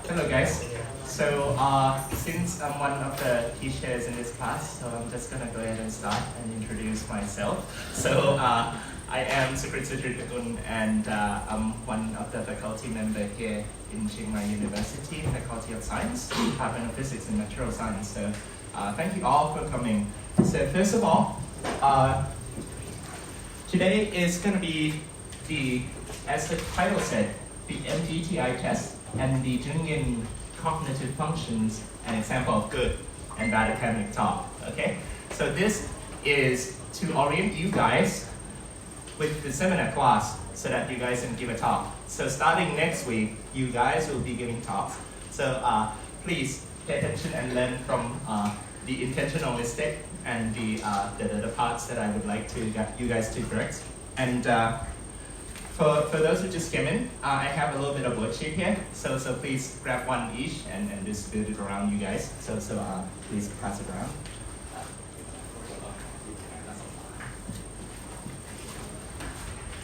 Hello guys. So since I'm one of the teachers in this class, so I'm just gonna go ahead and start and introduce myself. So I am Sukrit Sujitun, and I'm one of the faculty members here in Chiang Mai University, Faculty of Science, Department of Physics and Material Science. So thank you all for coming. So first of all, today is gonna be as the title said, the MBTI Test and the Jungian cognitive functions, an example of good and bad academic talk. Okay, so this is to orient you guys with the seminar class so that you guys can give a talk. So starting next week, you guys will be giving talks. So please pay attention and learn from the intentional mistake and the parts that I would like to you guys to correct. And for those who just came in, I have a little bit of worksheet here. So please grab one each and distribute it around you guys. So please pass it around.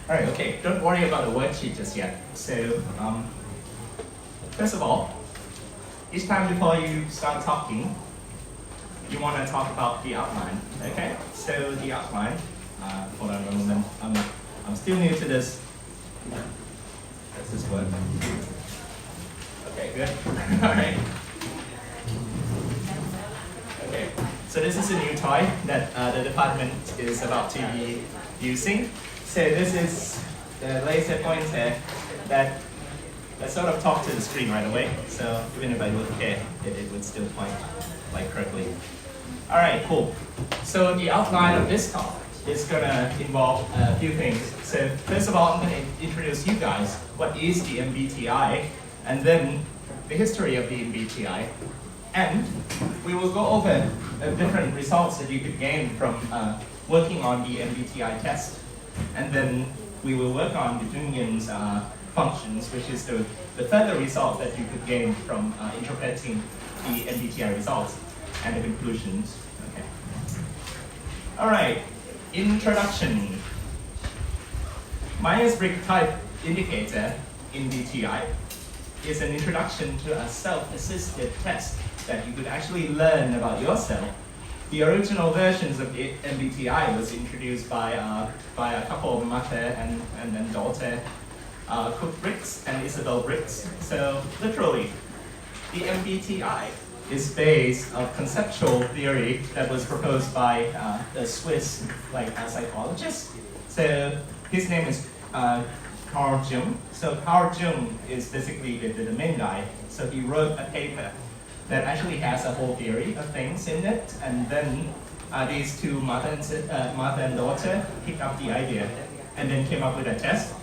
All right, okay, don't worry about the worksheet just yet. So first of all, each time before you start talking, you want to talk about the outline, okay? So the outline, hold on a moment, I'm still new to this. Does this work? Okay, good. All right. Okay, so this is a new toy that the department is about to be using. So this is the laser pointer that sort of talk to the screen right away. So even if I look here, it would still point like correctly. All right, cool. So the outline of this talk is gonna involve a few things. So first of all, I'm gonna introduce you guys what is the MBTI, and then the history of the MBTI, and we will go over different results that you could gain from working on the MBTI test, and then we will work on the Jungian's functions, which is the further result that you could gain from interpreting the MBTI results and the conclusions. Okay. All right. Introduction. Myers-Briggs type indicator in MBTI is an introduction to a self-assisted test that you could actually learn about yourself. The original versions of the MBTI was introduced by a couple of mother and daughter, Cook Briggs and Isabel Briggs. So literally, the MBTI is based on conceptual theory that was proposed by the Swiss psychologist. So his name is Carl Jung. So Carl Jung is basically the main guy. So he wrote a paper that actually has a whole theory of things in it, and then these two mother and daughter picked up the idea and then came up with a test.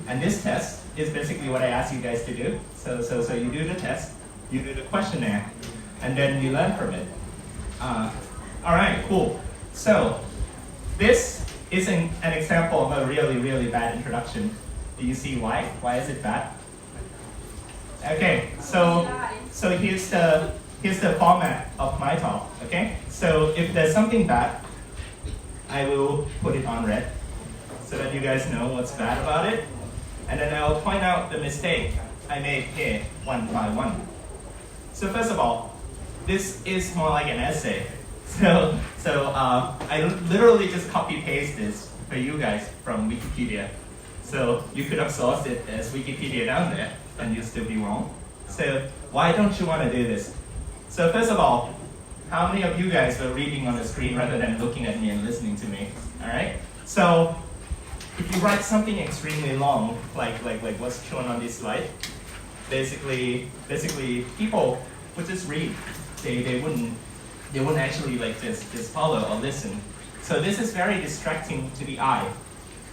And this test is basically what I asked you guys to do. So you do the test, you do the questionnaire, and then you learn from it. All right, cool. So this is an example of a really, really bad introduction. Do you see why? Why is it bad? Okay, so here's the format of my talk. Okay, so if there's something bad, I will put it on red so that you guys know what's bad about it, and then I'll point out the mistake I made here one by one. So first of all, this is more like an essay. So I literally just copy-paste this for you guys from Wikipedia. So you could have sourced it as Wikipedia down there, and you'll still be wrong. So why don't you want to do this? So first of all, how many of you guys were reading on the screen rather than looking at me and listening to me? All right. So if you write something extremely long, like what's shown on this slide, basically people would just read. They wouldn't actually just follow or listen. So this is very distracting to the eye.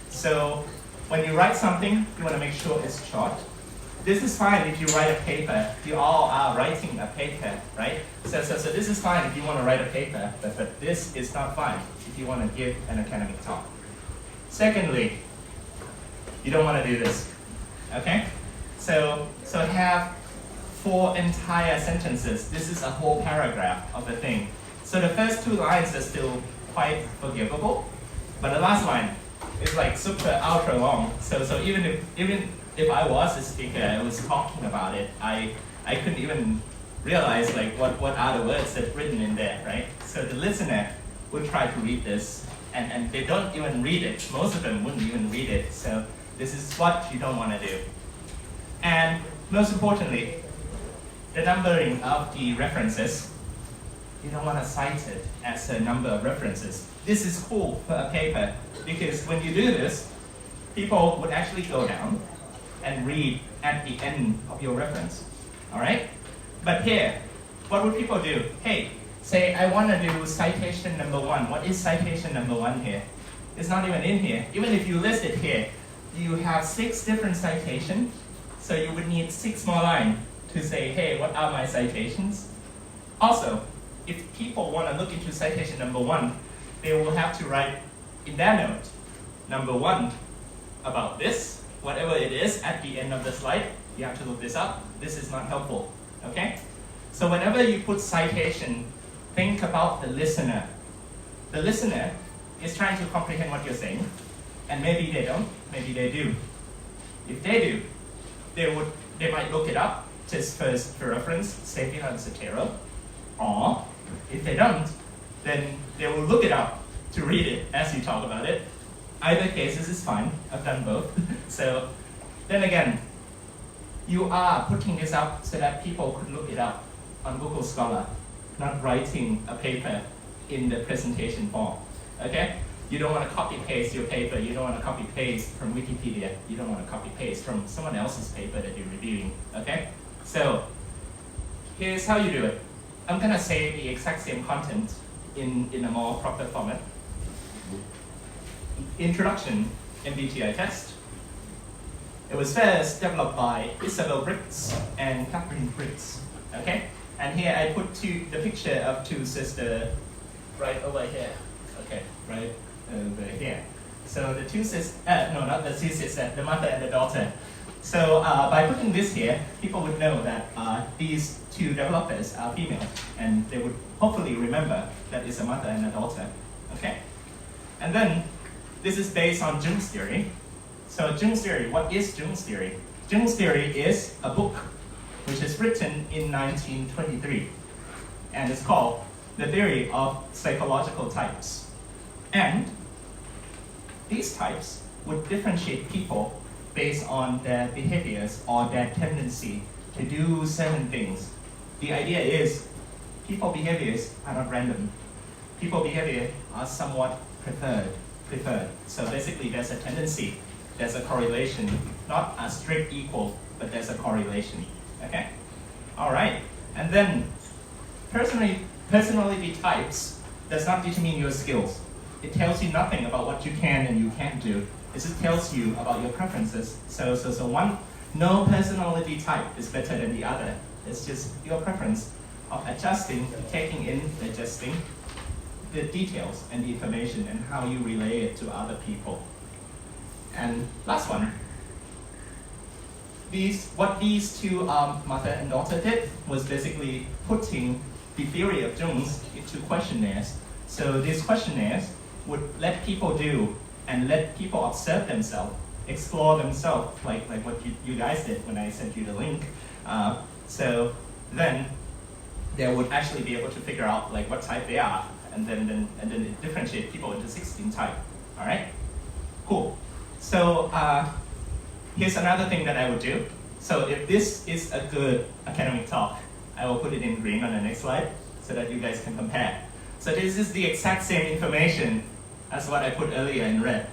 So when you write something, you want to make sure it's short. This is fine if you write a paper. You all are writing a paper, right? So this is fine if you want to write a paper, but this is not fine if you want to give an academic talk. Secondly, you don't want to do this, okay? So have 4 entire sentences. This is a whole paragraph of the thing. So the first 2 lines are still quite forgivable, but the last line is like super ultra long. So even if I was a speaker, I was talking about it, I couldn't even realize like what are the words that are written in there, right? So the listener would try to read this, and they don't even read it. Most of them wouldn't even read it. So this is what you don't want to do. And most importantly, the numbering of the references, you don't want to cite it as a number of references. This is cool for a paper, because when you do this, people would actually go down and read at the end of your reference, all right? But here, what would people do? Hey, say I want to do citation number 1. What is citation number 1 here? It's not even in here. Even if you list it here, you have 6 different citations, so you would need 6 more lines to say, hey, what are my citations? Also, if people want to look into citation number 1, they will have to write in their note, number 1 about this, whatever it is at the end of the slide. You have to look this up. This is not helpful, okay? So whenever you put citation, think about the listener. The listener is trying to comprehend what you're saying, and maybe they don't, maybe they do. If they do, they might look it up just first for reference, save it on Zotero, or if they don't, then they will look it up to read it as you talk about it. Either cases is fine. I've done both. So then again, you are putting this up so that people could look it up on Google Scholar, not writing a paper in the presentation form. Okay? You don't want to copy paste your paper. You don't want to copy paste from Wikipedia. You don't want to copy paste from someone else's paper that you're reviewing. Okay? So here's how you do it. I'm gonna say the exact same content in a more proper format. Introduction, MBTI Test. It was first developed by Isabel Briggs and Catherine Briggs. Okay? And here I put the picture of 2 sisters right over here. Okay, right over here. So the 2 sisters, no, not the 2 sisters, the mother and the daughter. So by putting this here, people would know that these 2 developers are female, and they would hopefully remember that it's a mother and a daughter. Okay? And then this is based on Jung's theory. So Jung's theory, what is Jung's theory? Jung's theory is a book which is written in 1923, and it's called The Theory of Psychological Types. And these types would differentiate people based on their behaviors or their tendency to do certain things. The idea is people behaviors are not random. People behavior are somewhat preferred. So basically there's a tendency, there's a correlation, not a strict equal, but there's a correlation. Okay? All right. And then personality types does not determine your skills. It tells you nothing about what you can and you can't do. It just tells you about your preferences. So no personality type is better than the other. It's just your preference of adjusting the details and the information and how you relay it to other people. And last one. What these 2 mother and daughter did was basically putting the theory of Jung's into questionnaires. So these questionnaires would let people do and let people observe themselves, explore themselves, like what you guys did when I sent you the link. So then they would actually be able to figure out like what type they are, and then differentiate people into 16 types. All right, cool. So here's another thing that I would do. So if this is a good academic talk, I will put it in green on the next slide so that you guys can compare. So this is the exact same information as what I put earlier in red.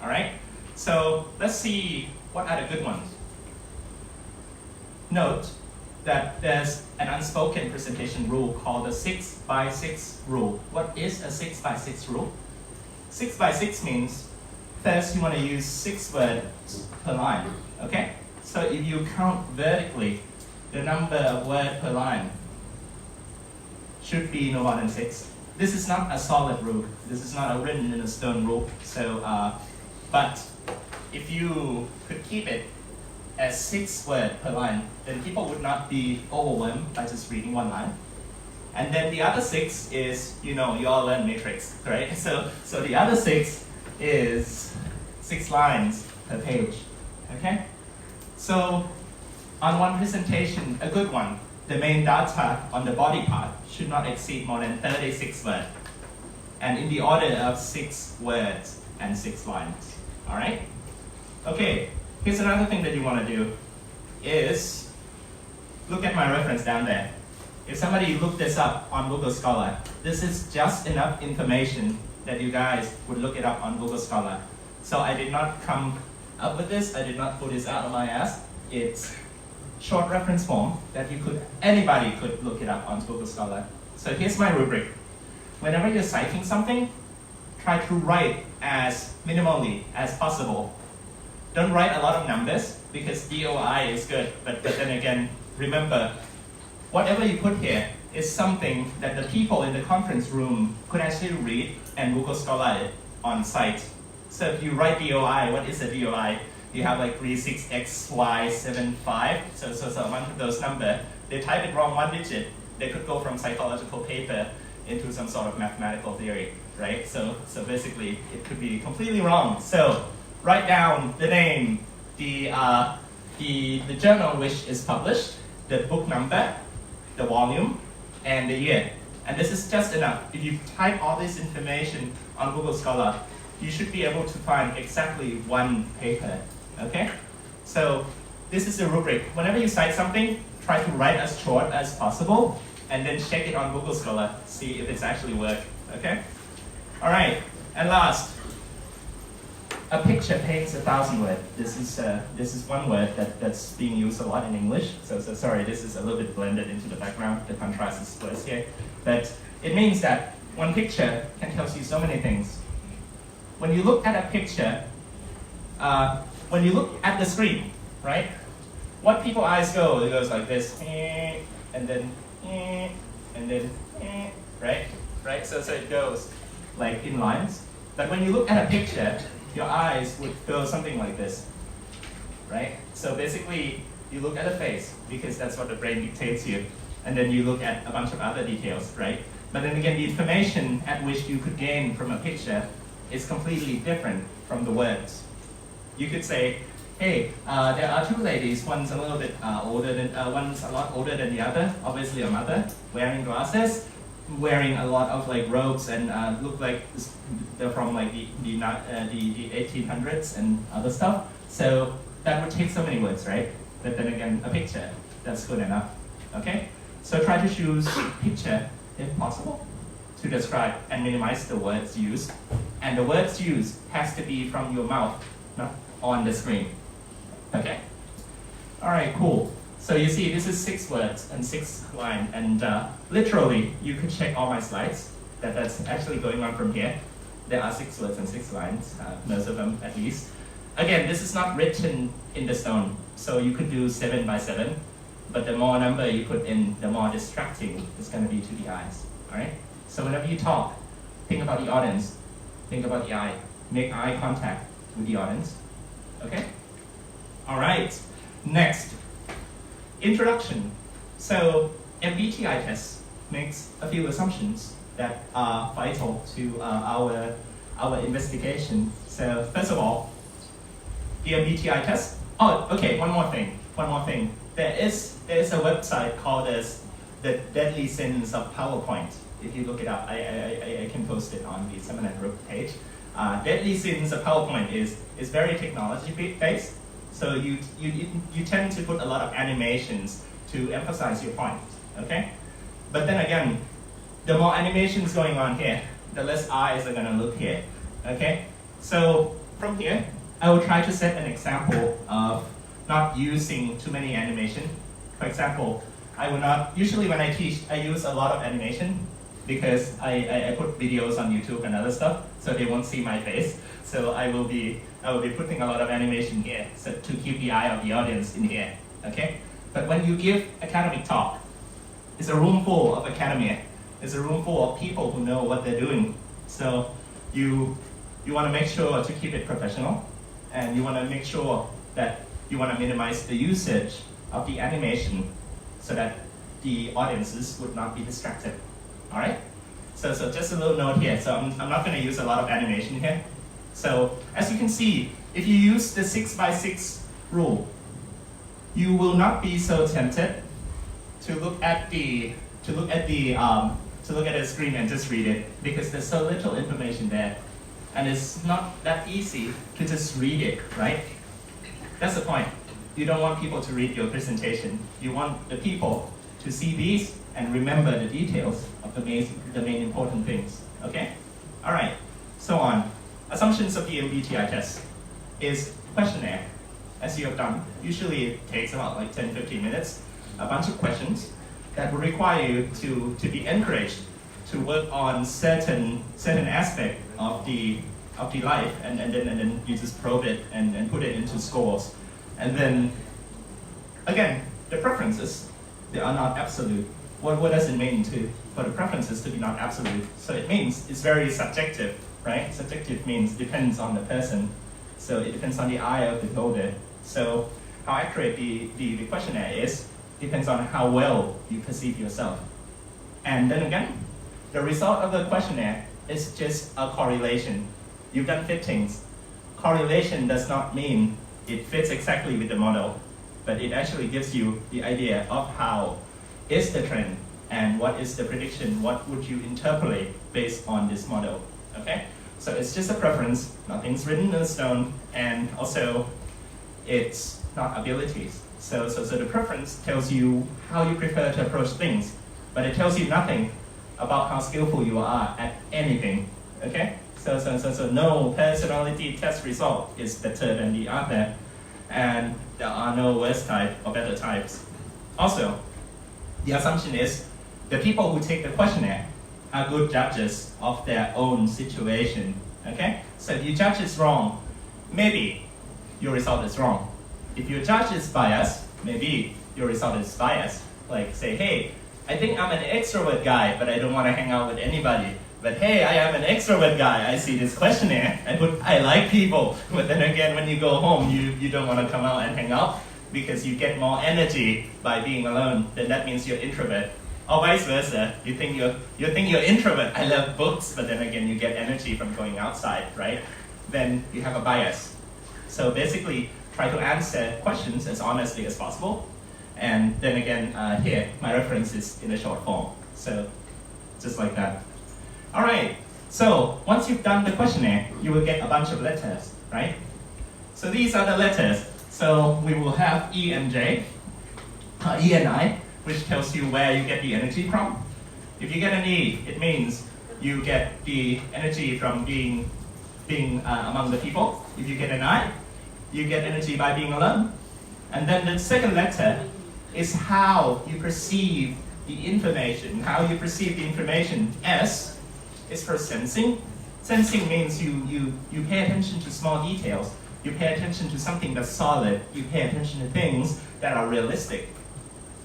All right? So let's see what are the good ones. Note that there's an unspoken presentation rule called the 6x6 rule. What is a 6x6 rule? 6x6 means first you want to use 6 words per line. Okay? So if you count vertically, the number of words per line should be no more than 6. This is not a solid rule. This is not a written in a stone rule. So, but if you could keep it as 6 words per line, then people would not be overwhelmed by just reading 1 line. And then the other 6 is, you all learn matrix, right? So the other 6 is 6 lines per page, okay? So on one presentation, a good one, the main data on the body part should not exceed more than 36 words, and in the order of 6 words and 6 lines. All right? Okay, here's another thing that you want to do is look at my reference down there. If somebody looked this up on Google Scholar, this is just enough information that you guys would look it up on Google Scholar. So I did not come up with this, I did not pull this out of my ass. It's short reference form that anybody could look it up on Google Scholar. So here's my rubric. Whenever you're citing something, try to write as minimally as possible. Don't write a lot of numbers because DOI is good, but then again, remember, whatever you put here is something that the people in the conference room could actually read and Google Scholar it on site. So if you write DOI, what is a DOI? You have like 36XY75, so one of those numbers, they type it wrong 1 digit, they could go from psychological paper into some sort of mathematical theory, right? So basically, it could be completely wrong. So write down the name, the journal which is published, the book number, the volume, and the year. And this is just enough. If you type all this information on Google Scholar, you should be able to find exactly 1 paper, okay? So this is the rubric. Whenever you cite something, try to write as short as possible, and then check it on Google Scholar, see if it's actually worked, okay? All right, and last, a picture paints 1,000 words. This is one word that's being used a lot in English. So sorry, this is a little bit blended into the background. The contrast is worse here. But it means that one picture can tell you so many things. When you look at a picture, when you look at the screen, right? What people's eyes go? It goes like this, and then, right? Right? So it goes like in lines. But when you look at a picture, your eyes would go something like this, right? So basically, you look at a face because that's what the brain dictates you, and then you look at a bunch of other details, right? But then again, the information at which you could gain from a picture is completely different from the words. You could say, hey, there are 2 ladies, one's a little bit older than, one's a lot older than the other, obviously a mother, wearing glasses, wearing a lot of like robes and look like they're from like the 1800s and other stuff. So that would take so many words, right? But then again, a picture, that's good enough, okay? So try to choose picture if possible to describe and minimize the words used. And the words used has to be from your mouth, not on the screen, okay? All right, cool. So you see, this is 6 words and 6 lines, and literally, you could check all my slides. That's actually going on from here. There are 6 words and 6 lines, most of them at least. Again, this is not written in the stone, so you could do 7 by 7, but the more number you put in, the more distracting it's going to be to the eyes, all right? So whenever you talk, think about the audience, think about the eye, make eye contact with the audience, okay? All right, next. Introduction. So MBTI Test makes a few assumptions that are vital to our investigation. So first of all, the MBTI Test. Oh, okay. One more thing. There is a website called as the Deadly Sins of PowerPoint. If you look it up, I can post it on the seminar group page. Deadly Sins of PowerPoint is very technology based. So you tend to put a lot of animations to emphasize your point, okay? But then again, the more animations going on here, the less eyes are gonna look here, okay? So from here, I will try to set an example of not using too many animation. For example, I will not, usually when I teach, I use a lot of animation because I put videos on YouTube and other stuff, so they won't see my face. So I will be putting a lot of animation here so to keep the eye of the audience in here, okay? But when you give academic talk, it's a room full of academia. It's a room full of people who know what they're doing. So you want to make sure to keep it professional, and you want to make sure that you want to minimize the usage of the animation so that the audiences would not be distracted, all right? So just a little note here. So I'm not going to use a lot of animation here. So as you can see, if you use the 6 by 6 rule, you will not be so tempted to look at the screen and just read it, because there's so little information there, and it's not that easy to just read it, right? That's the point. You don't want people to read your presentation. You want the people to see these and remember the details of the main important things. Okay? All right. So on. Assumptions of the MBTI test is questionnaire, as you have done. Usually it takes about like 10-15 minutes. A bunch of questions that will require you to be encouraged to work on certain aspect of the life, and then you just probe it and put it into scores. And then again, the preferences, they are not absolute. What does it mean for the preferences to be not absolute? So it means it's very subjective, right? Subjective means depends on the person. So it depends on the eye of the beholder. So how accurate the questionnaire is depends on how well you perceive yourself. And then again, the result of the questionnaire is just a correlation. You've done fittings. Correlation does not mean it fits exactly with the model, but it actually gives you the idea of how is the trend and what is the prediction, what would you interpolate based on this model, okay? So it's just a preference, nothing's written in stone, and also it's not abilities. So the preference tells you how you prefer to approach things, but it tells you nothing about how skillful you are at anything, okay? So no personality test result is better than the other, and there are no worse type or better types. Also, the assumption is the people who take the questionnaire are good judges of their own situation, okay? So if your judge is wrong, maybe your result is wrong. If your judge is biased, maybe your result is biased. Like say, hey, I think I'm an extrovert guy, but I don't want to hang out with anybody. But hey, I am an extrovert guy. I see this questionnaire, I like people. But then again, when you go home, you don't want to come out and hang out because you get more energy by being alone. Then that means you're introvert. Or vice versa. You think you're introvert. I love books, but then again, you get energy from going outside, right? Then you have a bias. So basically, try to answer questions as honestly as possible. And then again, here, my reference is in a short form. So just like that. All right, so once you've done the questionnaire, you will get a bunch of letters, right? So these are the letters. So we will have E and J, E and I, which tells you where you get the energy from. If you get an E, it means you get the energy from being among the people. If you get an I, you get energy by being alone. And then the second letter is how you perceive the information, S is for sensing. Sensing means you pay attention to small details. You pay attention to something that's solid. You pay attention to things that are realistic.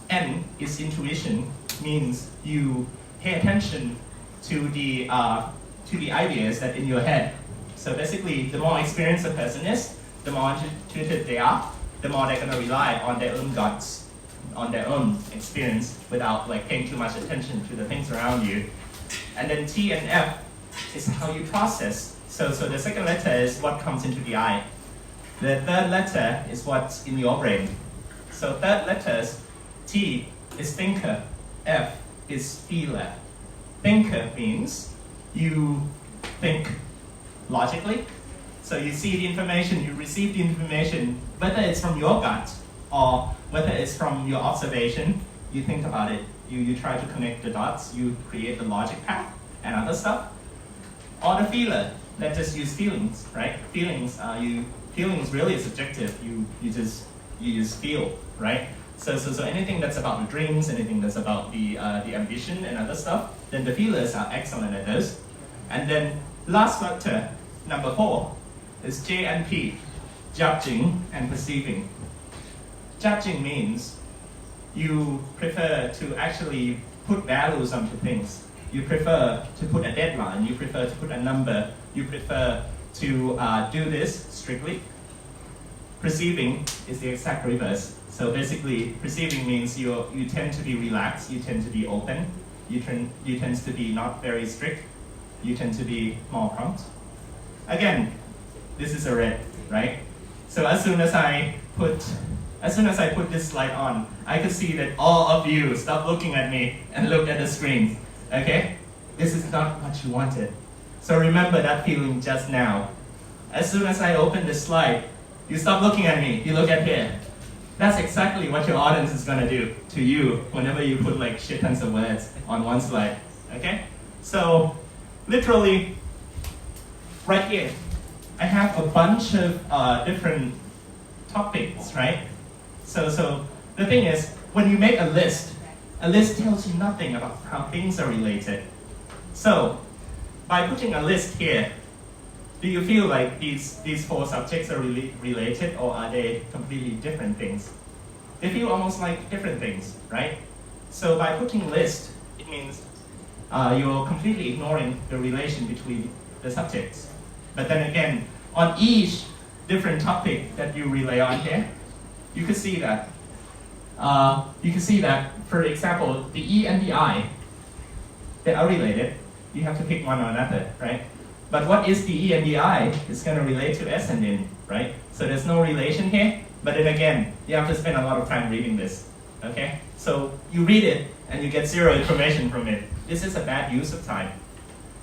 N is intuition, means you pay attention to the ideas that in your head. So basically, the more experienced a person is, the more intuitive they are, the more they're going to rely on their own guts, on their own experience, without like paying too much attention to the things around you. And then T and F is how you process. So the second letter is what comes into the eye. The third letter is what's in your brain. So third letters, T is thinker, F is feeler. Thinker means you think logically. So you see the information, you receive the information, whether it's from your gut or whether it's from your observation, you think about it. You try to connect the dots, you create the logic path and other stuff. Or the feeler, that just use feelings, right? Feelings really is subjective. You just feel, right? So anything that's about the dreams, anything that's about the ambition and other stuff, then the feelers are excellent at those. And then last letter, number 4, is J and P, judging and perceiving. Judging means you prefer to actually put values onto things. You prefer to put a deadline, you prefer to put a number, you prefer to do this strictly. Perceiving is the exact reverse. So basically, perceiving means you tend to be relaxed, you tend to be open, you tend to be not very strict, you tend to be more prompt. Again, this is a red, right? So as soon as I put As soon as I put this slide on, I could see that all of you stop looking at me and look at the screen. Okay? This is not what you wanted. So remember that feeling just now. As soon as I open the slide, you stop looking at me, you look at here. That's exactly what your audience is gonna do to you whenever you put like shit tons of words on one slide. Okay? So literally, right here, I have a bunch of different topics, right? So the thing is, when you make a list tells you nothing about how things are related. So by putting a list here, do you feel like these four subjects are really related, or are they completely different things? They feel almost like different things, right? So by putting list, it means you're completely ignoring the relation between the subjects. But then again, on each different topic that you rely on here, you can see that. For example, the E and the I, they are related. You have to pick one or another, right? But what is the E and the I is going to relate to S and N, right? So there's no relation here. But then again, you have to spend a lot of time reading this, okay? So you read it and you get zero information from it. This is a bad use of time.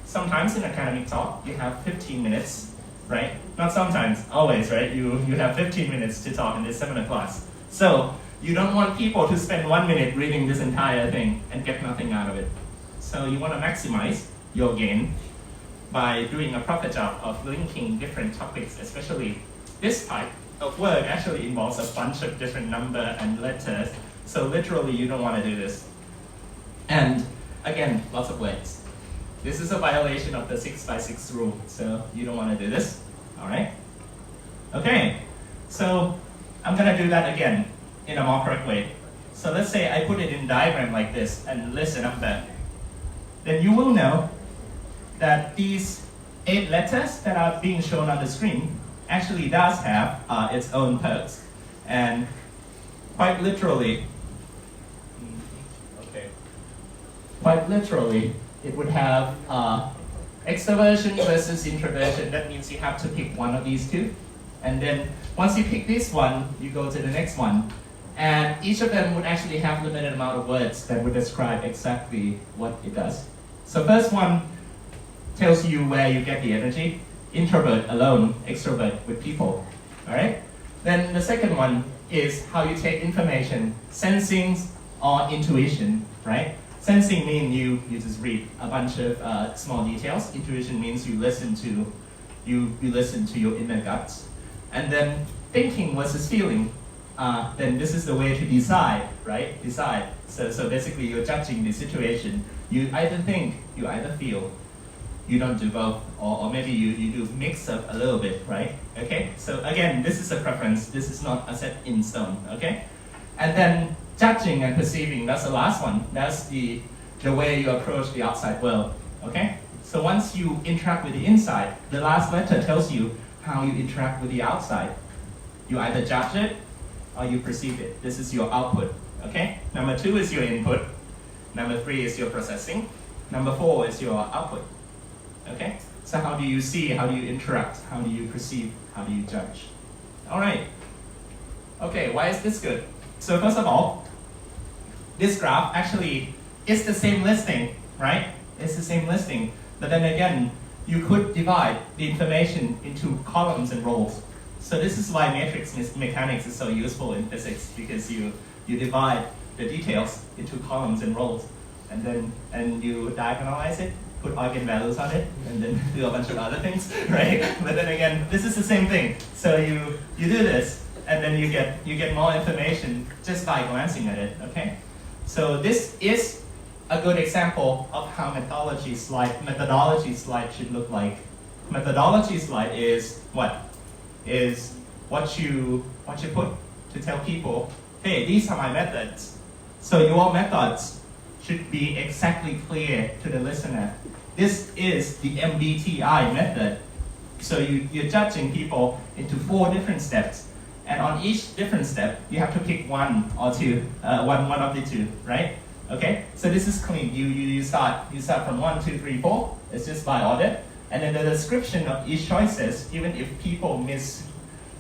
Sometimes in academic talk, you have 15 minutes, right? Not sometimes, always, right? You have 15 minutes to talk in this seminar class. So you don't want people to spend 1 minute reading this entire thing and get nothing out of it. So you want to maximize your gain by doing a proper job of linking different topics, especially this type of word actually involves a bunch of different number and letters. So literally you don't want to do this. And again, lots of words. This is a violation of the 6x6 rule, so you don't want to do this, all right? Okay, so I'm gonna do that again in a more correct way. So let's say I put it in diagram like this and list a number. Then you will know that these 8 letters that are being shown on the screen actually does have its own perks. And quite literally, it would have extraversion versus introversion. That means you have to pick one of these two. And then once you pick this one, you go to the next one. And each of them would actually have limited amount of words that would describe exactly what it does. So first one tells you where you get the energy. Introvert alone, extrovert with people, all right? Then the second one is how you take information, sensing or intuition, right? Sensing means you just read a bunch of small details. Intuition means you listen to your inner guts. And then thinking versus feeling, then this is the way to decide, right? Decide. So basically you're judging the situation. You either think, you either feel. You don't do both, or maybe you do mix up a little bit, right? Okay, so again, this is a preference. This is not a set in stone, okay? And then judging and perceiving, that's the last one. That's the way you approach the outside world, okay? So once you interact with the inside, the last letter tells you how you interact with the outside. You either judge it or you perceive it. This is your output, okay? Number 2 is your input. Number 3 is your processing. Number 4 is your output. Okay, so how do you see, how do you interact, how do you perceive, how do you judge? All right, okay, why is this good? So first of all, this graph actually is the same listing, right? It's the same listing, but then again, you could divide the information into columns and rows. So this is why matrix mechanics is so useful in physics, because you divide the details into columns and rows, and you diagonalize it, put eigenvalues on it, and then do a bunch of other things, right? But then again, this is the same thing. So you do this, and then you get more information just by glancing at it, okay? So this is a good example of how methodology slide should look like. Methodology slide is what? Is what you put to tell people, hey, these are my methods. So your methods should be exactly clear to the listener. This is the MBTI method. So you're judging people into 4 different steps. And on each different step, you have to pick one or two, one of the two, right? Okay, so this is clean. You start from 1, 2, 3, 4. It's just by order. And then the description of each choices, even if people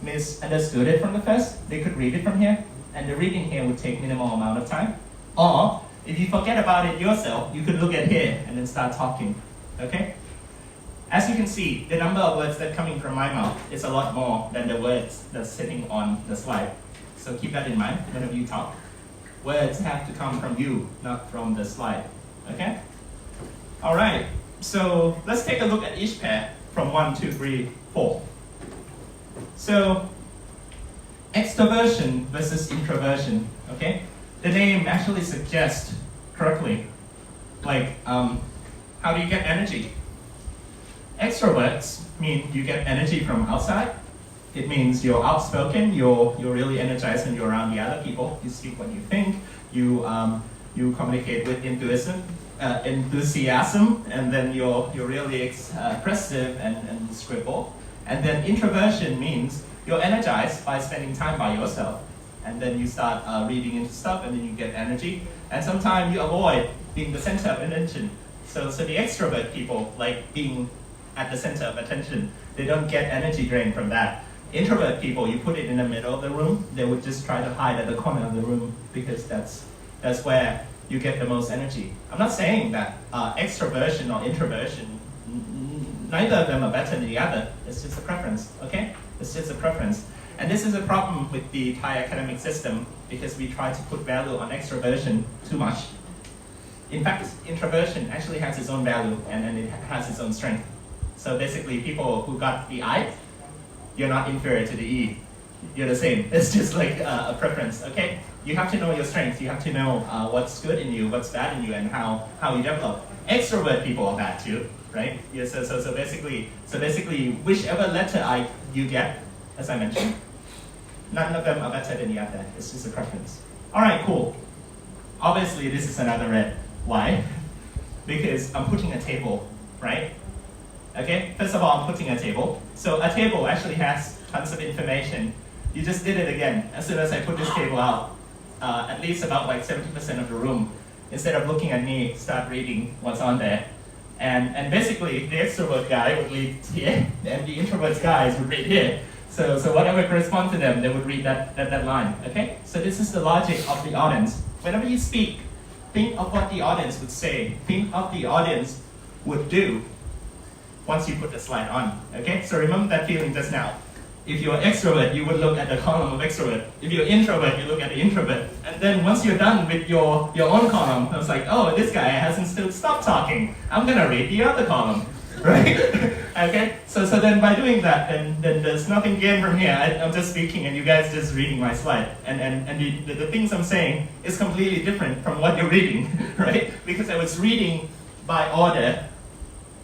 misunderstood it from the first, they could read it from here. and the reading here would take minimal amount of time. Or, if you forget about it yourself, you could look at here and then start talking, okay? As you can see, the number of words that are coming from my mouth is a lot more than the words that's sitting on the slide. So keep that in mind whenever you talk. Words have to come from you, not from the slide, okay? All right, so let's take a look at each pair from 1, 2, 3, 4. So, extraversion versus introversion, okay? The name actually suggests correctly, like, how do you get energy? Extroverts mean you get energy from outside. It means you're outspoken, you're really energized when you're around the other people. You speak what you think, you communicate with enthusiasm, and then you're really expressive and scribble. And then introversion means you're energized by spending time by yourself. And then you start reading into stuff, and then you get energy. And sometimes you avoid being the center of attention. So the extrovert people like being at the center of attention. They don't get energy drain from that. Introvert people, you put it in the middle of the room, they would just try to hide at the corner of the room because that's where you get the most energy. I'm not saying that extroversion or introversion, neither of them are better than the other. It's just a preference, okay? It's just a preference. And this is a problem with the Thai academic system because we try to put value on extroversion too much. In fact, introversion actually has its own value and it has its own strength. So basically, people who got the I, you're not inferior to the E. You're the same. It's just like a preference, okay? You have to know your strengths. You have to know what's good in you, what's bad in you, and how you develop. Extrovert people are bad too, right? Yeah, so basically, whichever letter you get, as I mentioned, none of them are better than the other. It's just a preference. All right, cool. Obviously, this is another red. Why? Because I'm putting a table, right? Okay, first of all, I'm putting a table. So a table actually has tons of information. You just did it again. As soon as I put this table out, at least about like 70% of the room, instead of looking at me, start reading what's on there. And basically, the extrovert guy would read here, and the introvert guys would read here. So whatever corresponds to them, they would read that line, okay? So this is the logic of the audience. Whenever you speak, think of what the audience would say. Think of the audience would do once you put the slide on, okay? So remember that feeling just now. If you're extrovert, you would look at the column of extrovert. If you're introvert, you look at the introvert. And then once you're done with your own column, I was like, oh, this guy hasn't still stopped talking. I'm gonna read the other column, right? Okay, so then by doing that, then there's nothing gained from here. I'm just speaking and you guys just reading my slide. And the things I'm saying is completely different from what you're reading, right? Because I was reading by order,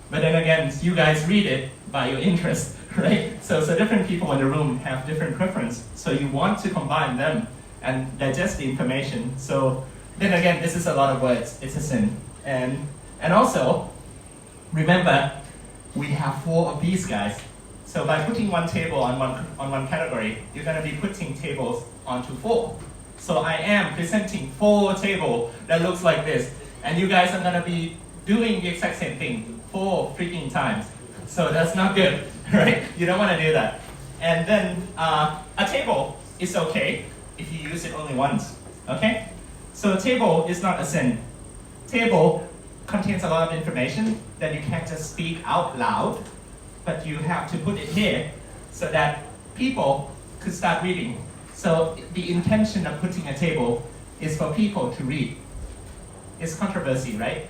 but then again, you guys read it by your interest, right? So different people in the room have different preference. So you want to combine them and digest the information. So then again, this is a lot of words. It's a sin. And also, remember, we have 4 of these guys. So by putting one table on one category, you're going to be putting tables onto 4. So I am presenting 4 tables that looks like this. And you guys are going to be doing the exact same thing 4 freaking times. So that's not good, right? You don't want to do that. And then a table is okay if you use it only once, okay? So a table is not a sin. Table contains a lot of information that you can't just speak out loud, but you have to put it here so that people could start reading. So the intention of putting a table is for people to read. It's controversy, right?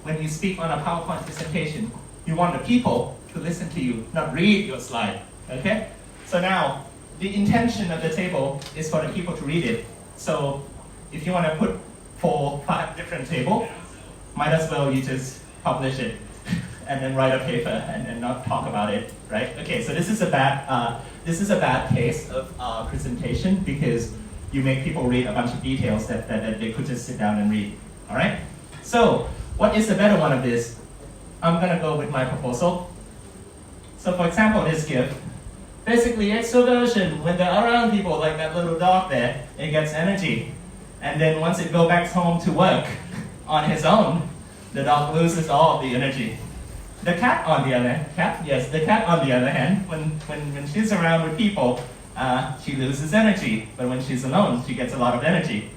When you speak on a PowerPoint presentation, you want the people to listen to you, not read your slide, okay? So now, the intention of the table is for the people to read it. So if you want to put 4, 5 different tables, might as well you just publish it and then write a paper and not talk about it, right? Okay, so this is a bad case of presentation because you make people read a bunch of details that they could just sit down and read, all right? So what is the better one of this? I'm gonna go with my proposal. So for example, this gift, basically extroversion, when they're around people like that little dog there, it gets energy. And then once it goes back home to work on his own, the dog loses all of the energy. The cat on the other hand, when she's around with people, she loses energy, but when she's alone, she gets a lot of energy.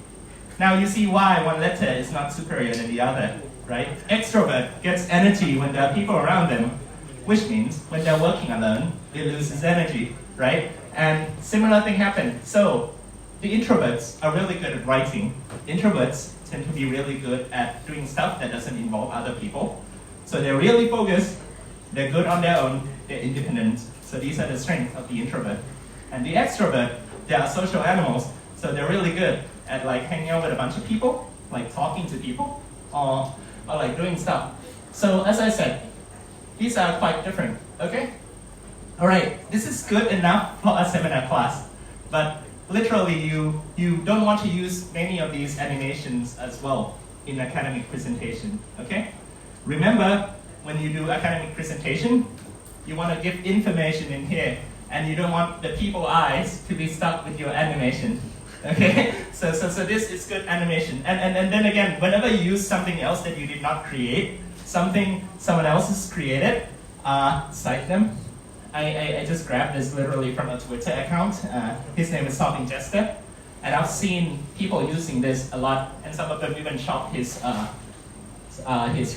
Now you see why one letter is not superior than the other, right? Extrovert gets energy when there are people around them, which means when they're working alone, they loses energy, right? And similar thing happened. So the introverts are really good at writing. Introverts tend to be really good at doing stuff that doesn't involve other people. So they're really focused, they're good on their own, they're independent. So these are the strengths of the introvert. And the extrovert, they are social animals, so they're really good at like hanging out with a bunch of people, like talking to people, or like doing stuff. So as I said, these are quite different, okay? All right, this is good enough for a seminar class, but literally you don't want to use many of these animations as well in academic presentation, okay? Remember, when you do academic presentation, you want to give information in here, and you don't want the people's eyes to be stuck with your animation, okay? So this is good animation. And then again, whenever you use something else that you did not create, something someone else has created, cite them. I just grabbed this literally from a Twitter account. His name is Solving Jester, and I've seen people using this a lot, and some of them even shop his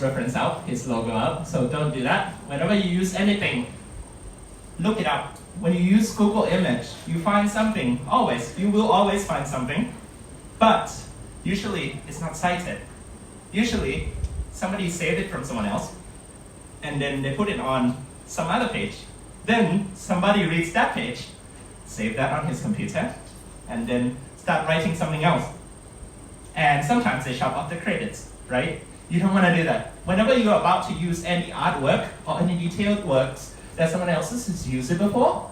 reference out, his logo out. So don't do that. Whenever you use anything, look it up. When you use Google Image, you find something, you will always find something, but usually it's not cited. Usually somebody saved it from someone else, and then they put it on some other page. Then somebody reads that page, save that on his computer, and then start writing something else. And sometimes they shop off the credits, right? You don't want to do that. Whenever you're about to use any artwork or any detailed works that someone else has used it before,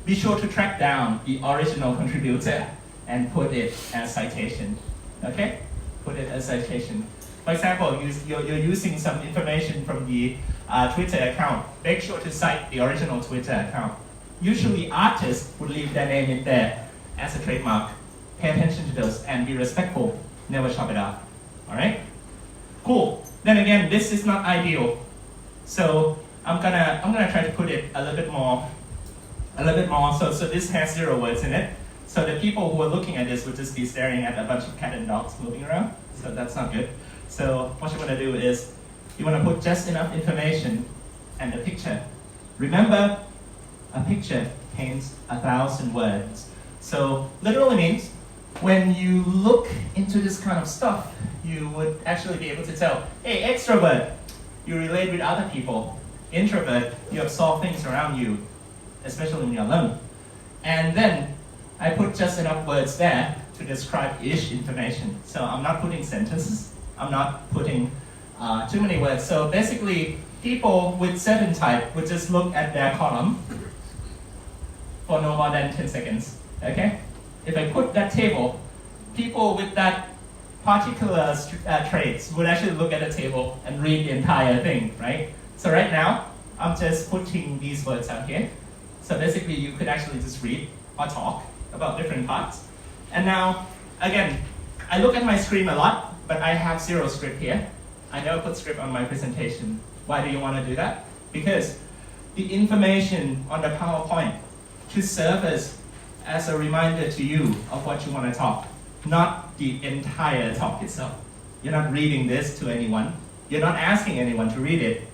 be sure to track down the original contributor and put it as citation, okay? Put it as citation. For example, you're using some information from the Twitter account. Make sure to cite the original Twitter account. Usually artists would leave their name in there as a trademark. Pay attention to those and be respectful. Never shop it out, all right? Cool. Then again, this is not ideal. So I'm gonna try to put it a little bit more. So this has 0 words in it. So the people who are looking at this would just be staring at a bunch of cat and dogs moving around. So that's not good. So what you want to do is you want to put just enough information and a picture. Remember, a picture paints 1,000 words. So literally means when you look into this kind of stuff, you would actually be able to tell, hey, extrovert, you relate with other people. Introvert, you absorb things around you, especially when you're alone. And then I put just enough words there to describe each information. So I'm not putting sentences. I'm not putting too many words. So basically, people with certain type would just look at their column for no more than 10 seconds, okay? If I put that table, people with that particular traits would actually look at the table and read the entire thing, right? So right now, I'm just putting these words out here. So basically, you could actually just read or talk about different parts. And now, again, I look at my screen a lot, but I have 0 script here. I never put script on my presentation. Why do you want to do that? Because the information on the PowerPoint should serve as a reminder to you of what you want to talk, not the entire talk itself. You're not reading this to anyone. You're not asking anyone to read it.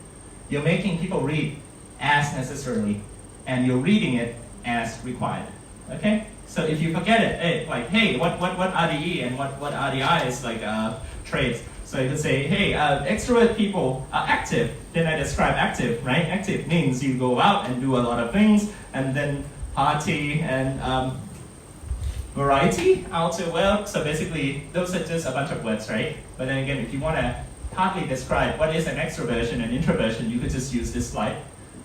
You're making people read as necessarily, and you're reading it as required, okay? So if you forget it, like, hey, what are the E and what are the I's, like traits? So you could say, hey, extrovert people are active. Then I describe active, right? Active means you go out and do a lot of things, and then party and variety, outer world. So basically, those are just a bunch of words, right? But then again, if you want to partly describe what is an extroversion and introversion, you could just use this slide.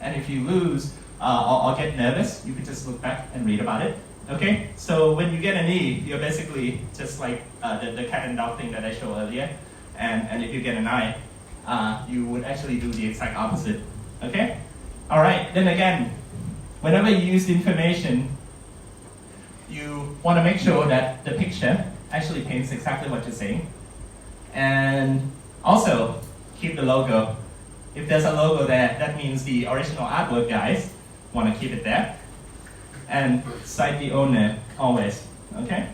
And if you lose or get nervous, you could just look back and read about it. Okay, so when you get an E, you're basically just like the cat and dog thing that I showed earlier. And if you get an I, you would actually do the exact opposite. Okay? All right, then again, whenever you use the information, you want to make sure that the picture actually paints exactly what you're saying. And also, keep the logo. If there's a logo there, that means the original artwork guys want to keep it there. and cite the owner always. Okay?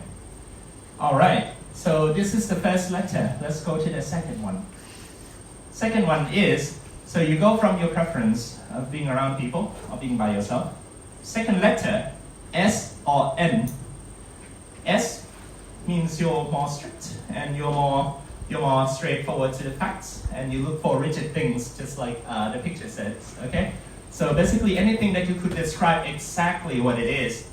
All right. So this is the first letter. Let's go to the second one. Second one is, so you go from your preference of being around people or being by yourself. Second letter, S or N. S means you're more strict and you're more straightforward to the facts, and you look for rigid things, just like the picture says. Okay. So basically, anything that you could describe exactly what it is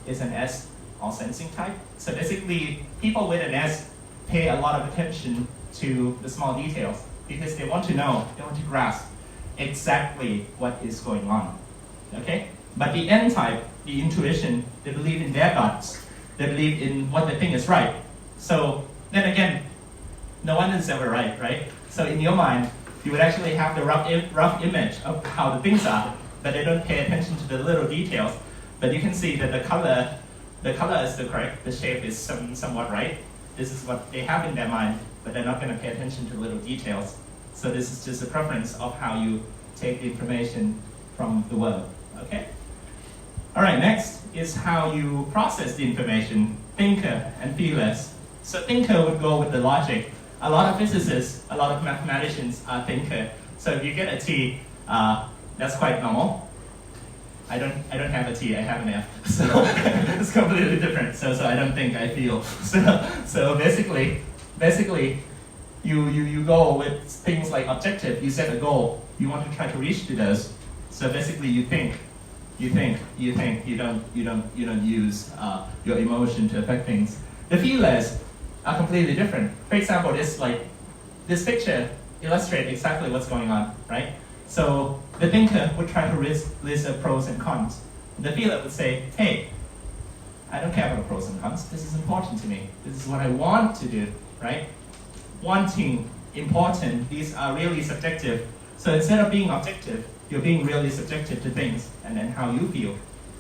an S or sensing type. So basically, people with an S pay a lot of attention to the small details because they want to know, they want to grasp exactly what is going on. Okay? But the N type, the intuition, they believe in their guts. They believe in what they think is right. So then again, no one is ever right, right? So in your mind, you would actually have the rough image of how the things are, but they don't pay attention to the little details. But you can see that the color is the correct, the shape is somewhat right. This is what they have in their mind, but they're not going to pay attention to little details. So this is just a preference of how you take the information from the world. Okay? All right, next is how you process the information, thinker and feelers. So thinker would go with the logic. A lot of physicists, a lot of mathematicians are thinker. So if you get a T, that's quite normal. I don't have a T, I have an F. So it's completely different. So I don't think, I feel. So basically you go with things like objective. You set a goal. You want to try to reach to those. So basically you think. You don't use your emotion to affect things. The feelers are completely different. For example, this picture illustrates exactly what's going on, right? So the thinker would try to list the pros and cons. The feeler would say, hey, I don't care about the pros and cons. This is important to me. This is what I want to do, right? Wanting, important, these are really subjective. So instead of being objective, you're being really subjective to things and then how you feel.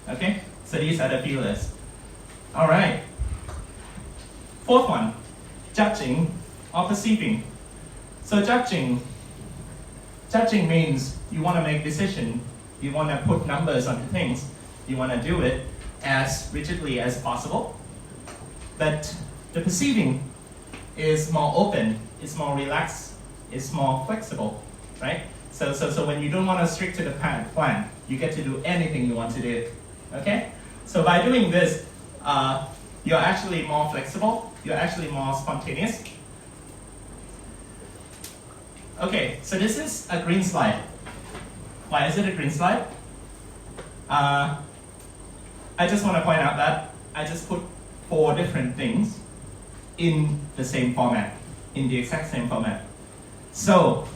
Okay? So these are the feelers. All right. Fourth one, judging or perceiving. So judging means you want to make decision, you want to put numbers onto things, you want to do it as rigidly as possible. But the perceiving is more open, it's more relaxed, it's more flexible, right? So when you don't want to stick to the plan, you get to do anything you want to do, okay? So by doing this, you're actually more flexible, you're actually more spontaneous. Okay, so this is a green slide. Why is it a green slide? I just want to point out that I just put 4 different things in the same format, in the exact same format. So,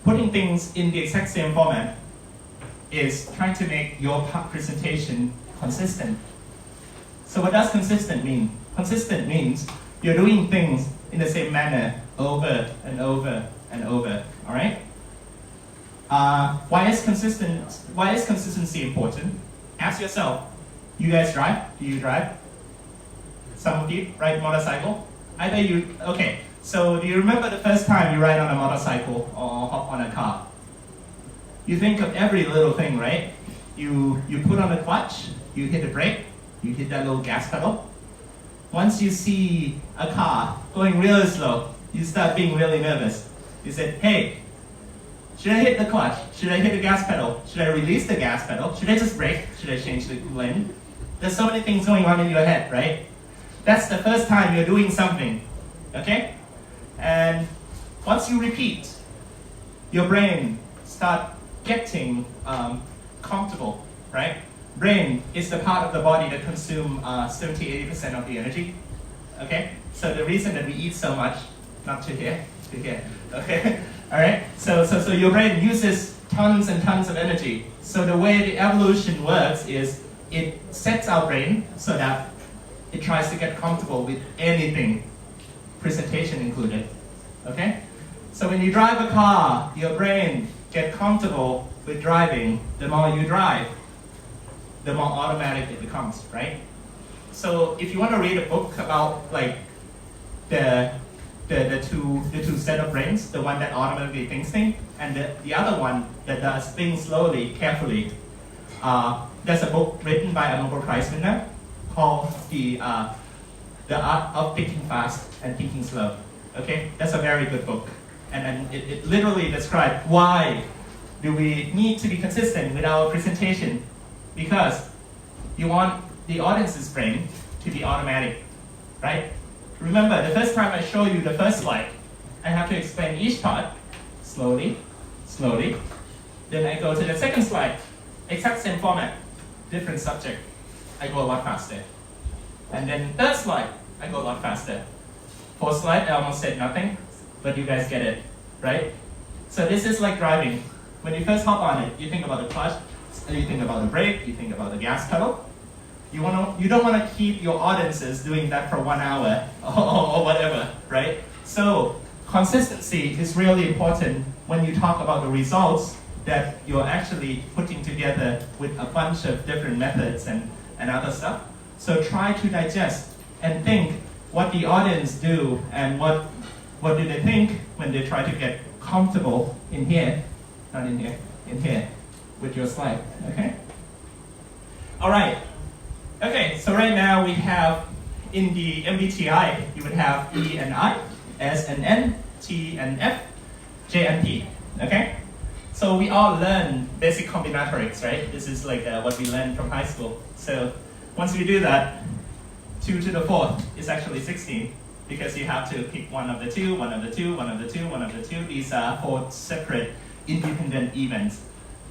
putting things in the exact same format is trying to make your presentation consistent. So what does consistent mean? Consistent means you're doing things in the same manner over and over and over, all right? Why is consistency important? Ask yourself, you guys drive? Do you drive? Some of you ride motorcycle? Okay, so do you remember the first time you ride on a motorcycle or hop on a car? You think of every little thing, right? You put on the clutch, you hit the brake, you hit that little gas pedal. Once you see a car going really slow, you start being really nervous. You said, hey, should I hit the clutch? Should I hit the gas pedal? Should I release the gas pedal? Should I just brake? Should I change the lane? There's so many things going on in your head, right? That's the first time you're doing something, okay? And once you repeat, your brain start getting comfortable, right? Brain is the part of the body that consumes 70-80% of the energy, okay? So the reason that we eat so much, not to here, okay? All right, so your brain uses tons and tons of energy. So the way the evolution works is it sets our brain so that it tries to get comfortable with anything, presentation included, okay? So when you drive a car, your brain gets comfortable with driving. The more you drive, the more automatic it becomes, right? So if you want to read a book about like the two set of brains, the one that automatically thinks things, and the other one that does things slowly, carefully, There's a book written by a Nobel Prize winner called The Art of Thinking Fast and Thinking Slow. Okay, that's a very good book. And it literally describes why do we need to be consistent with our presentation, because you want the audience's brain to be automatic, right? Remember, the first time I show you the first slide, I have to explain each part slowly, slowly. Then I go to the second slide, exact same format, different subject. I go a lot faster. And then third slide, I go a lot faster. Fourth slide, I almost said nothing, but you guys get it, right? So this is like driving. When you first hop on it, you think about the clutch, you think about the brake, you think about the gas pedal. You don't want to keep your audiences doing that for 1 hour or whatever, right? So consistency is really important when you talk about the results that you're actually putting together with a bunch of different methods and other stuff. So try to digest and think what the audience do and what do they think when they try to get comfortable in here, not in here, in here, with your slide, okay? All right. Okay, so right now we have, in the MBTI, you would have E and I, S and N, T and F, J and P, okay? So we all learn basic combinatorics, right? This is like what we learned from high school. So once we do that, 2 to the 4th is actually 16, because you have to pick one of the two, one of the two, one of the two, one of the two. These are 4 separate independent events.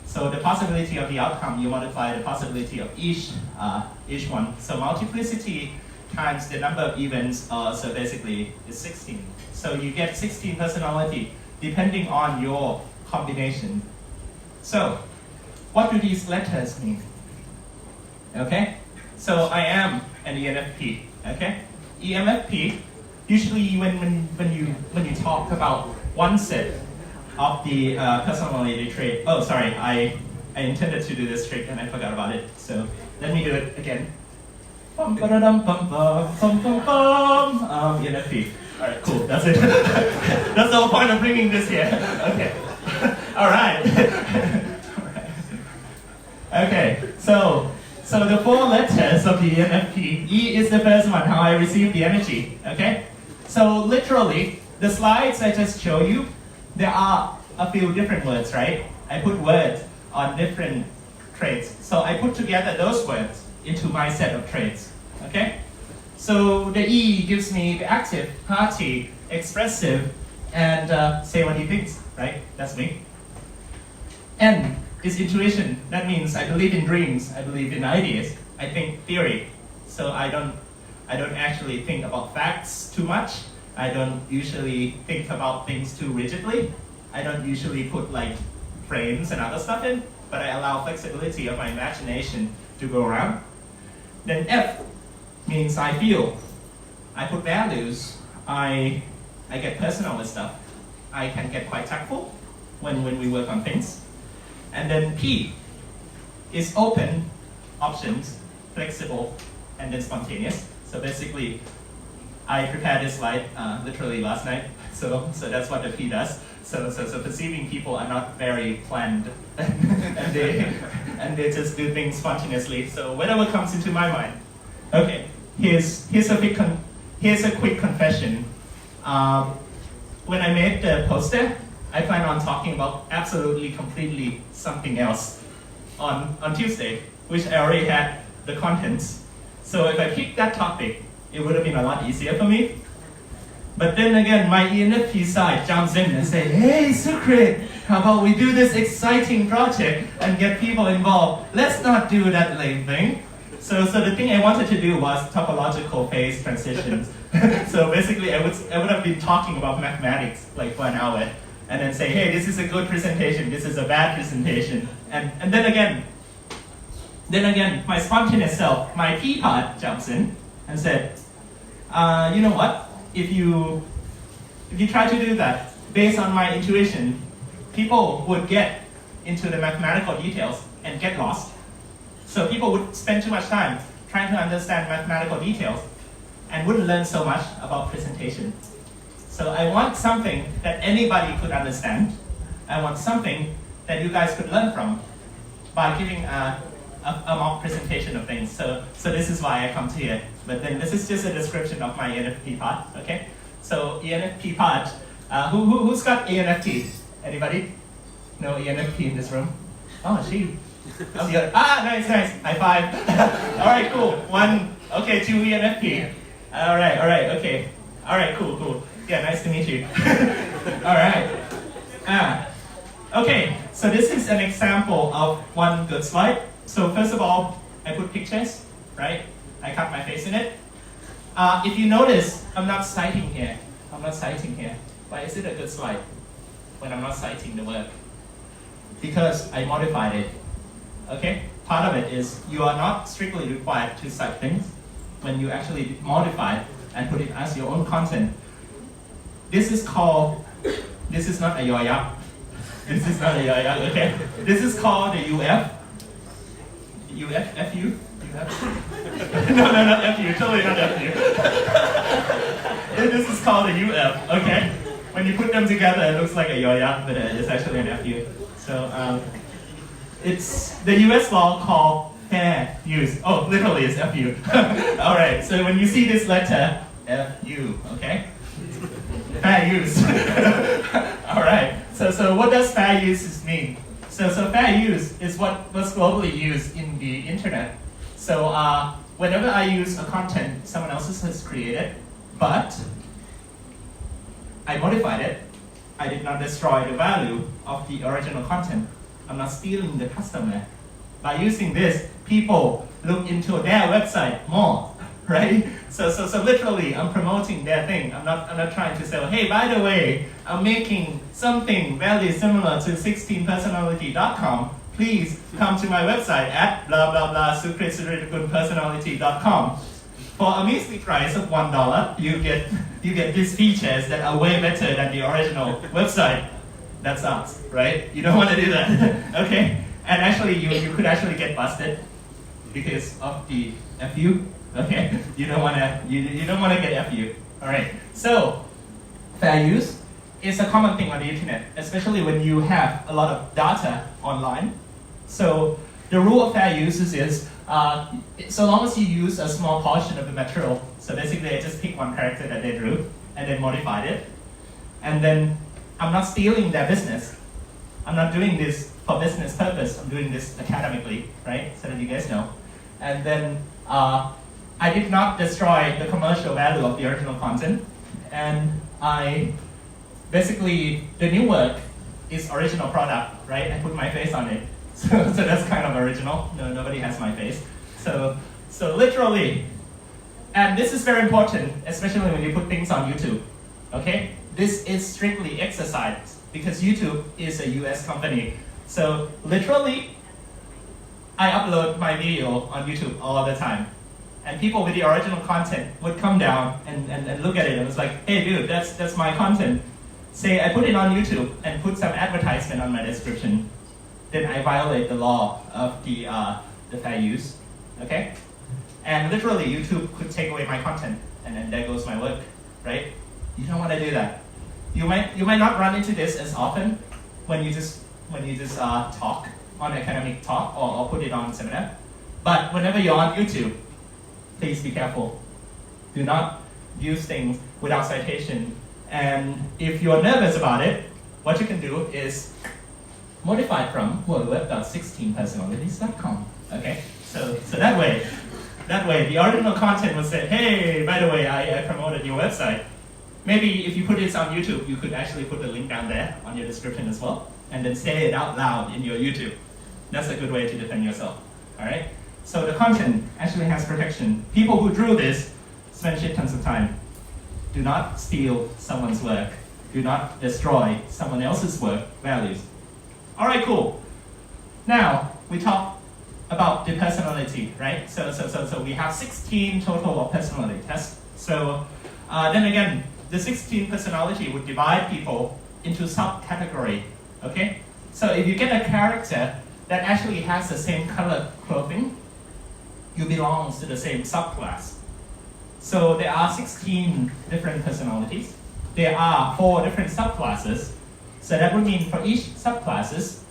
So the possibility of the outcome, you multiply the possibility of each one. So multiplicity times the number of events, so basically is 16. So you get 16 personality depending on your combination. So what do these letters mean? Okay, so I am an ENFP. Okay, ENFP. Usually when you talk about one set of the personality trait. Oh, sorry, I intended to do this trick and I forgot about it. So let me do it again. ENFP. All right, cool. That's it. That's the whole point of bringing this here. Okay. All right. Okay. So the 4 letters of the ENFP. E is the first one. How I receive the energy. Okay. So literally, the slides I just showed you, there are a few different words, right? I put words on different traits. So I put together those words into my set of traits, okay? So the E gives me the active, hearty, expressive, and say what he thinks, right? That's me. N is intuition. That means I believe in dreams, I believe in ideas, I think theory. So I don't actually think about facts too much. I don't usually think about things too rigidly. I don't usually put like frames and other stuff in, but I allow flexibility of my imagination to go around. Then F means I feel. I put values. I get personal with stuff. I can get quite tactful when we work on things. And then P is open, options, flexible, and then spontaneous. So basically, I prepared this slide literally last night, so that's what the P does. So perceiving people are not very planned, and they just do things spontaneously. So whatever comes into my mind. Okay, here's a quick confession. When I made the poster, I plan on talking about absolutely, completely something else on Tuesday, which I already had the contents. So if I picked that topic, it would have been a lot easier for me. But then again, my ENFP side jumps in and says, hey, Secret, how about we do this exciting project and get people involved? Let's not do that lame thing. So the thing I wanted to do was topological phase transitions. So basically, I would have been talking about mathematics like for an hour, and then say, hey, this is a good presentation, this is a bad presentation. And then again, my spontaneous self, my P part jumps in and said, you know what? If you try to do that based on my intuition, people would get into the mathematical details and get lost. So people would spend too much time trying to understand mathematical details and wouldn't learn so much about presentation. So I want something that anybody could understand. I want something that you guys could learn from by giving a a mock presentation of things. So this is why I come to here. But then this is just a description of my ENFP part, okay? So ENFP part, who's got ENFP? Anybody? No ENFP in this room? Oh, she. Oh, the other. Ah, nice. High five. All right, cool. One, okay, 2 ENFP. All right, okay. All right, cool. Yeah, nice to meet you. All right. Okay, so this is an example of one good slide. So first of all, I put pictures, right? I cut my face in it. If you notice, I'm not citing here. Why is it a good slide when I'm not citing the work? Because I modified it. Okay? Part of it is you are not strictly required to cite things when you actually modify it and put it as your own content. This is not a yoya. This is not a yoya, okay? This is called the UF. FU? No, not FU, totally not FU. This is called a UF, okay? When you put them together, it looks like a yoya, but it's actually an FU. So it's the US law called fair use. Oh, literally it's FU. All right, so when you see this letter, FU, okay? Fair use. All right, so what does fair use mean? So fair use is what was globally used in the internet. So whenever I use a content someone else has created, but I modified it, I did not destroy the value of the original content. I'm not stealing the customer. By using this, people look into their website more, right? So literally, I'm promoting their thing. I'm not trying to say, hey, by the way, I'm making something very similar to 16personality.com. Please come to my website at blah blah blah secretsuritgunpersonality.com. For a measly price of $1, you get these features that are way better than the original website. That sucks, right? You don't want to do that, okay? And actually, you could actually get busted because of the FU. Okay, you don't want to get FU. All right. So fair use is a common thing on the internet, especially when you have a lot of data online. So the rule of fair use is so long as you use a small portion of the material. So basically, I just pick one character that they drew and then modified it, and then I'm not stealing their business. I'm not doing this for business purpose. I'm doing this academically, right? So that you guys know. And then I did not destroy the commercial value of the original content, and basically the new work is original product, right? I put my face on it, so that's kind of original. No, nobody has my face. So literally, and this is very important, especially when you put things on YouTube. Okay, this is strictly exercise because YouTube is a US company. So literally, I upload my video on YouTube all the time. And people with the original content would come down and look at it and was like, hey dude, that's my content. Say I put it on YouTube and put some advertisement on my description, then I violate the law of the fair use, okay? And literally YouTube could take away my content and then there goes my work, right? You don't want to do that. You might not run into this as often when you just talk on academic talk or put it on seminar. But whenever you're on YouTube, please be careful. Do not use things without citation. And if you're nervous about it, what you can do is modify from www.16personalities.com. Okay? So that way the original content will say, hey, by the way, I promoted your website. Maybe if you put this on YouTube, you could actually put the link down there on your description as well, and then say it out loud in your YouTube. That's a good way to defend yourself. All right? So the content actually has protection. People who drew this spend shit tons of time. Do not steal someone's work. Do not destroy someone else's work values. All right, cool. Now we talk about the personality, right? So we have 16 total of personality tests. So then again, the 16 personality would divide people into subcategory. Okay. So if you get a character that actually has the same color clothing, you belong to the same subclass. So there are 16 different personalities. There are 4 different subclasses. So that would mean for each subclasses,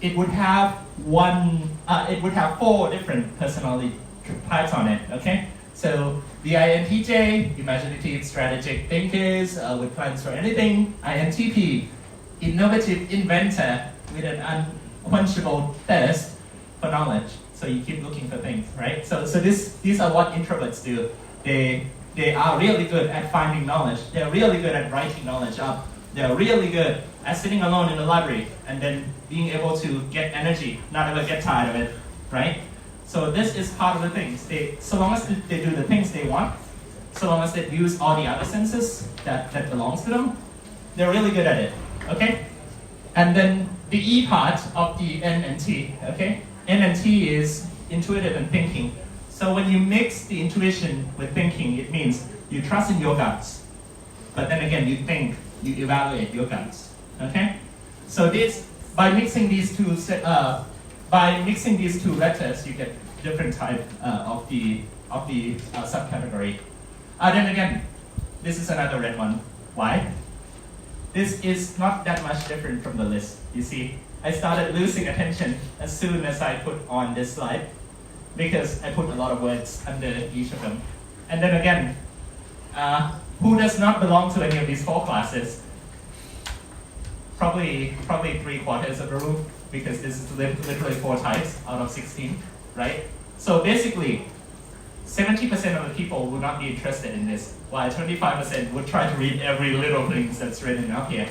it would have four different personality types on it, okay? So the INTJ, imaginative, strategic thinkers with plans for anything. INTP, innovative inventor with an unquenchable thirst for knowledge. So you keep looking for things, right? So these are what introverts do. They are really good at finding knowledge. They're really good at writing knowledge up. They're really good at sitting alone in the library and then being able to get energy, not ever get tired of it, right? So this is part of the things. So long as they do the things they want, so long as they use all the other senses that belongs to them, they're really good at it, okay? And then the E part of the N and T, okay? N and T is intuitive and thinking. So when you mix the intuition with thinking, it means you trust in your guts, but then again, you think, you evaluate your guts, okay? So by mixing these two letters, you get different type of the subcategory. Then again, this is another red one. Why? This is not that much different from the list. You see, I started losing attention as soon as I put on this slide because I put a lot of words under each of them. And then again, who does not belong to any of these four classes? Probably 3/4 of the room, because this is literally 4 types out of 16, right? So basically, 70% of the people will not be interested in this, while 25% would try to read every little thing that's written up here.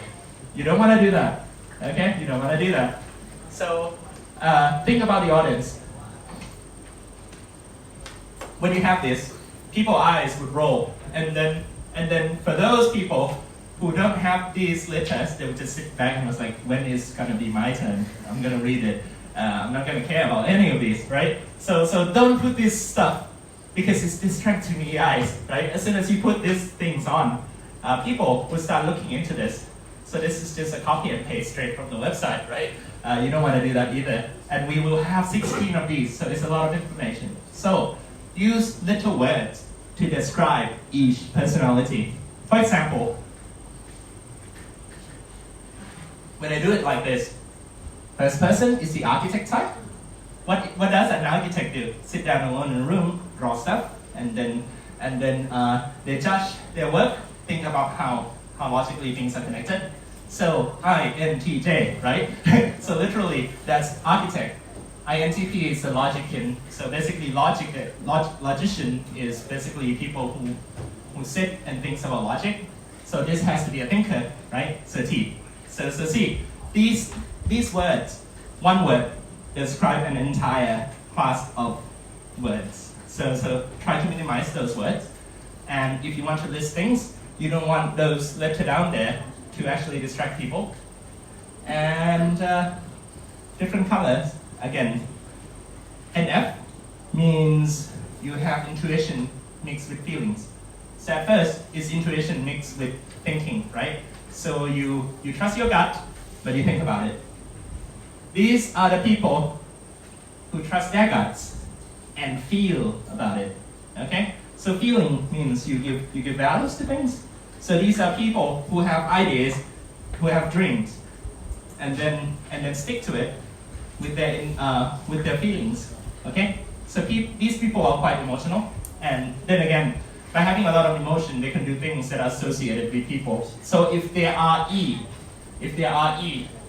You don't want to do that, okay? You don't want to do that. So think about the audience. When you have this, people's eyes would roll, and then for those people who don't have these letters, they would just sit back and was like, when is gonna be my turn? I'm gonna read it. I'm not gonna care about any of these, right? So don't put this stuff because it's distracting the eyes, right? As soon as you put these things on, people will start looking into this. So this is just a copy and paste straight from the website, right? You don't want to do that either. And we will have 16 of these, so it's a lot of information. So use little words to describe each personality. For example, when I do it like this, first person is the architect type. What does an architect do? Sit down alone in a room, draw stuff, and then they judge their work, think about how logically things are connected. So INTJ, right? So literally, that's architect. INTP is the logician. So basically, logician is basically people who sit and thinks about logic. So this has to be a thinker, right? So T. So see, these words, one word, describe an entire class of words. So try to minimize those words. And if you want to list things, you don't want those lettered down there to actually distract people. And different colors, again. NF means you have intuition mixed with feelings. So at first, it's intuition mixed with thinking, right? So you trust your gut, but you think about it. These are the people who trust their guts and feel about it, okay? So feeling means you give values to things. So these are people who have ideas, who have dreams, and then stick to it with their feelings, okay? So these people are quite emotional, and then again, by having a lot of emotion, they can do things that are associated with people. So if they are E,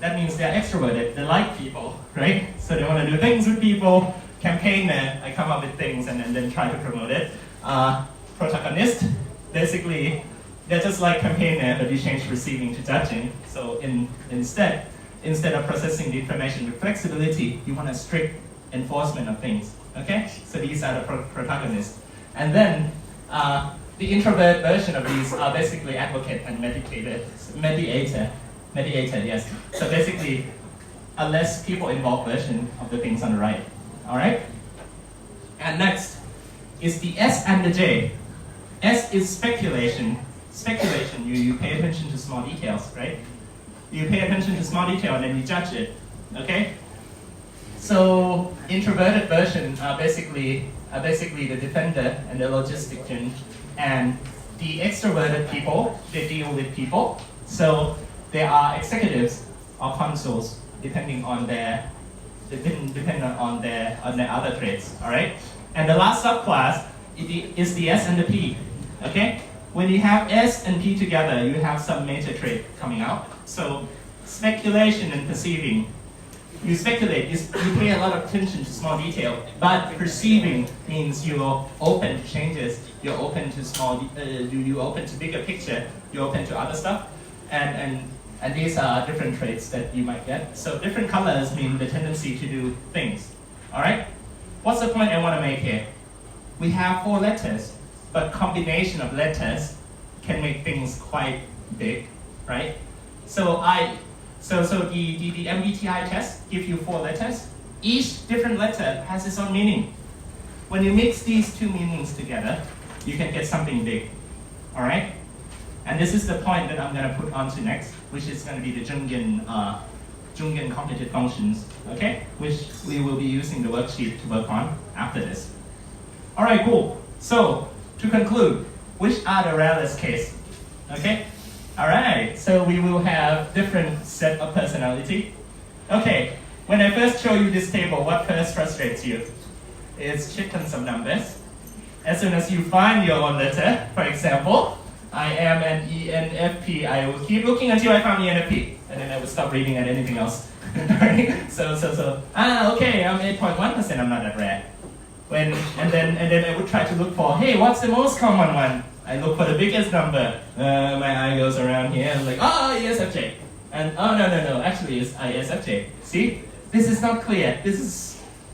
that means they're extroverted, they like people, right? So they want to do things with people. Campaigner, I come up with things and then try to promote it. Protagonist, basically, they're just like campaigner, but you change receiving to judging. So instead of processing the information with flexibility, you want a strict enforcement of things, okay? So these are the protagonists. And then the introvert version of these are basically advocate and mediator, yes. So basically, a less people-involved version of the things on the right, all right? And next is the S and the J. S is speculation. Speculation, you pay attention to small details, right? You pay attention to small detail and then you judge it, okay? So introverted version are basically the defender and the logistician, and the extroverted people, they deal with people. So they are executives or consuls, depending on their other traits. All right. And the last subclass is the S and the P. Okay. When you have S and P together, you have some major trait coming out. So speculation and perceiving. You speculate, you pay a lot of attention to small detail, but perceiving means you're open to changes, you're open to you're open to bigger picture, you're open to other stuff, and these are different traits that you might get. So different colors mean the tendency to do things. All right? What's the point I want to make here? We have 4 letters, but combination of letters can make things quite big, right? So the MBTI test gives you 4 letters. Each different letter has its own meaning. When you mix these 2 meanings together, you can get something big. All right? And this is the point that I'm going to put on to next, which is going to be the Jungian cognitive functions, okay? Which we will be using the worksheet to work on after this. All right, cool. So to conclude, which are the rarest case? Okay? All right, so we will have different set of personality. Okay, when I first show you this table, what first frustrates you? It's chickens of numbers. As soon as you find your own letter, for example, I am an ENFP. I will keep looking until I found ENFP, and then I will stop reading at anything else. Okay, I'm 8.1%. I'm not that rare. And then I would try to look for, hey, what's the most common one? I look for the biggest number. My eye goes around here. I'm like, oh, ESFJ. And oh no, actually it's ISFJ. See, this is not clear. This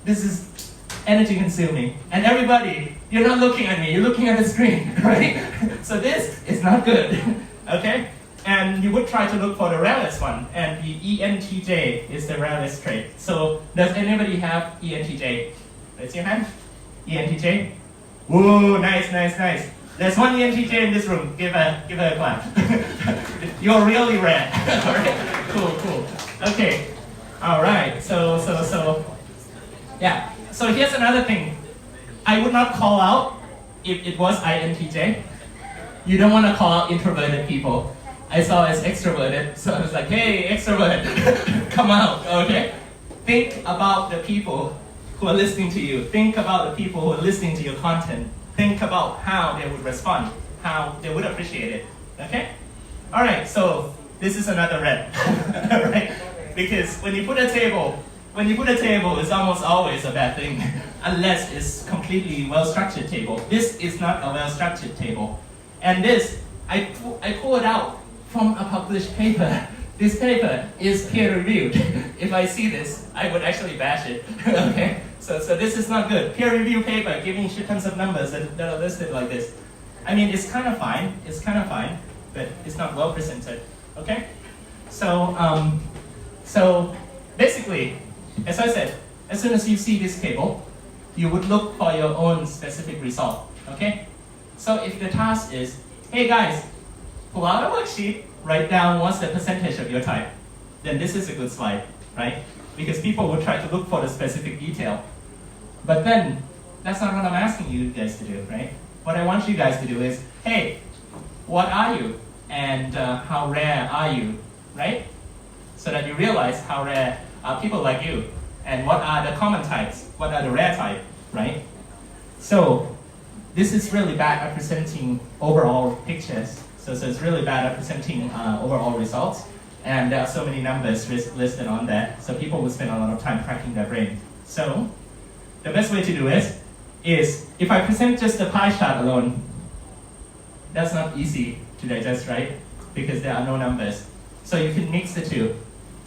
is energy consuming. And everybody, you're not looking at me. You're looking at the screen, right? So this is not good. Okay. And you would try to look for the rarest one, and the ENTJ is the rarest trait. So does anybody have ENTJ? Raise your hand. ENTJ. Whoa, nice. There's one ENTJ in this room. Give her a clap. You're really rare. All right. Cool. Okay. All right. So yeah. So here's another thing. I would not call out if it was INTJ. You don't want to call out introverted people. I saw as extroverted, so I was like, hey, extrovert, come out. Okay. Think about the people who are listening to you. Think about the people who are listening to your content. Think about how they would respond, how they would appreciate it, okay? All right, so this is another red, right? Because when you put a table, it's almost always a bad thing, unless it's completely well-structured table. This is not a well-structured table. And this, I pull it out from a published paper. This paper is peer-reviewed. If I see this, I would actually bash it, okay? So this is not good. Peer-review paper giving shit tons of numbers that are listed like this. I mean, it's kind of fine, but it's not well presented, okay? So basically, as I said, as soon as you see this table, you would look for your own specific result, okay? So if the task is, hey guys, pull out a worksheet, write down what's the percentage of your type, then this is a good slide, right? Because people will try to look for the specific detail. But then, that's not what I'm asking you guys to do, right? What I want you guys to do is, hey, what are you? And how rare are you, right? So that you realize how rare are people like you, and what are the common types, what are the rare type, right? So, this is really bad at presenting overall pictures. So it's really bad at presenting overall results. And there are so many numbers listed on there, so people will spend a lot of time cracking their brain. So, the best way to do it is, if I present just the pie chart alone, that's not easy to digest, right? Because there are no numbers. So you can mix the two.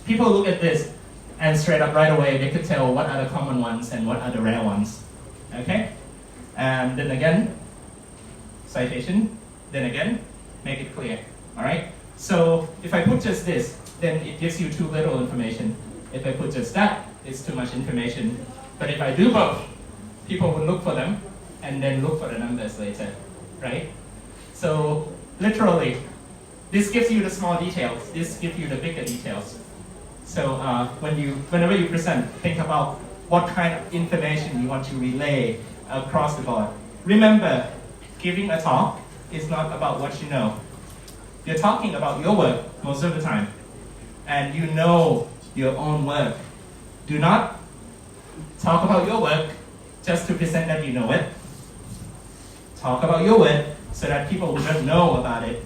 People look at this, and straight up right away, they could tell what are the common ones and what are the rare ones, okay? And then again, citation, then again, make it clear, all right? So if I put just this, then it gives you too little information. If I put just that, it's too much information. But if I do both, people will look for them and then look for the numbers later, right? So literally, this gives you the small details. This gives you the bigger details. So whenever you present, think about what kind of information you want to relay across the board. Remember, giving a talk is not about what you know. You're talking about your work most of the time. And you know your own work. Do not talk about your work just to present that you know it. Talk about your work so that people who don't know about it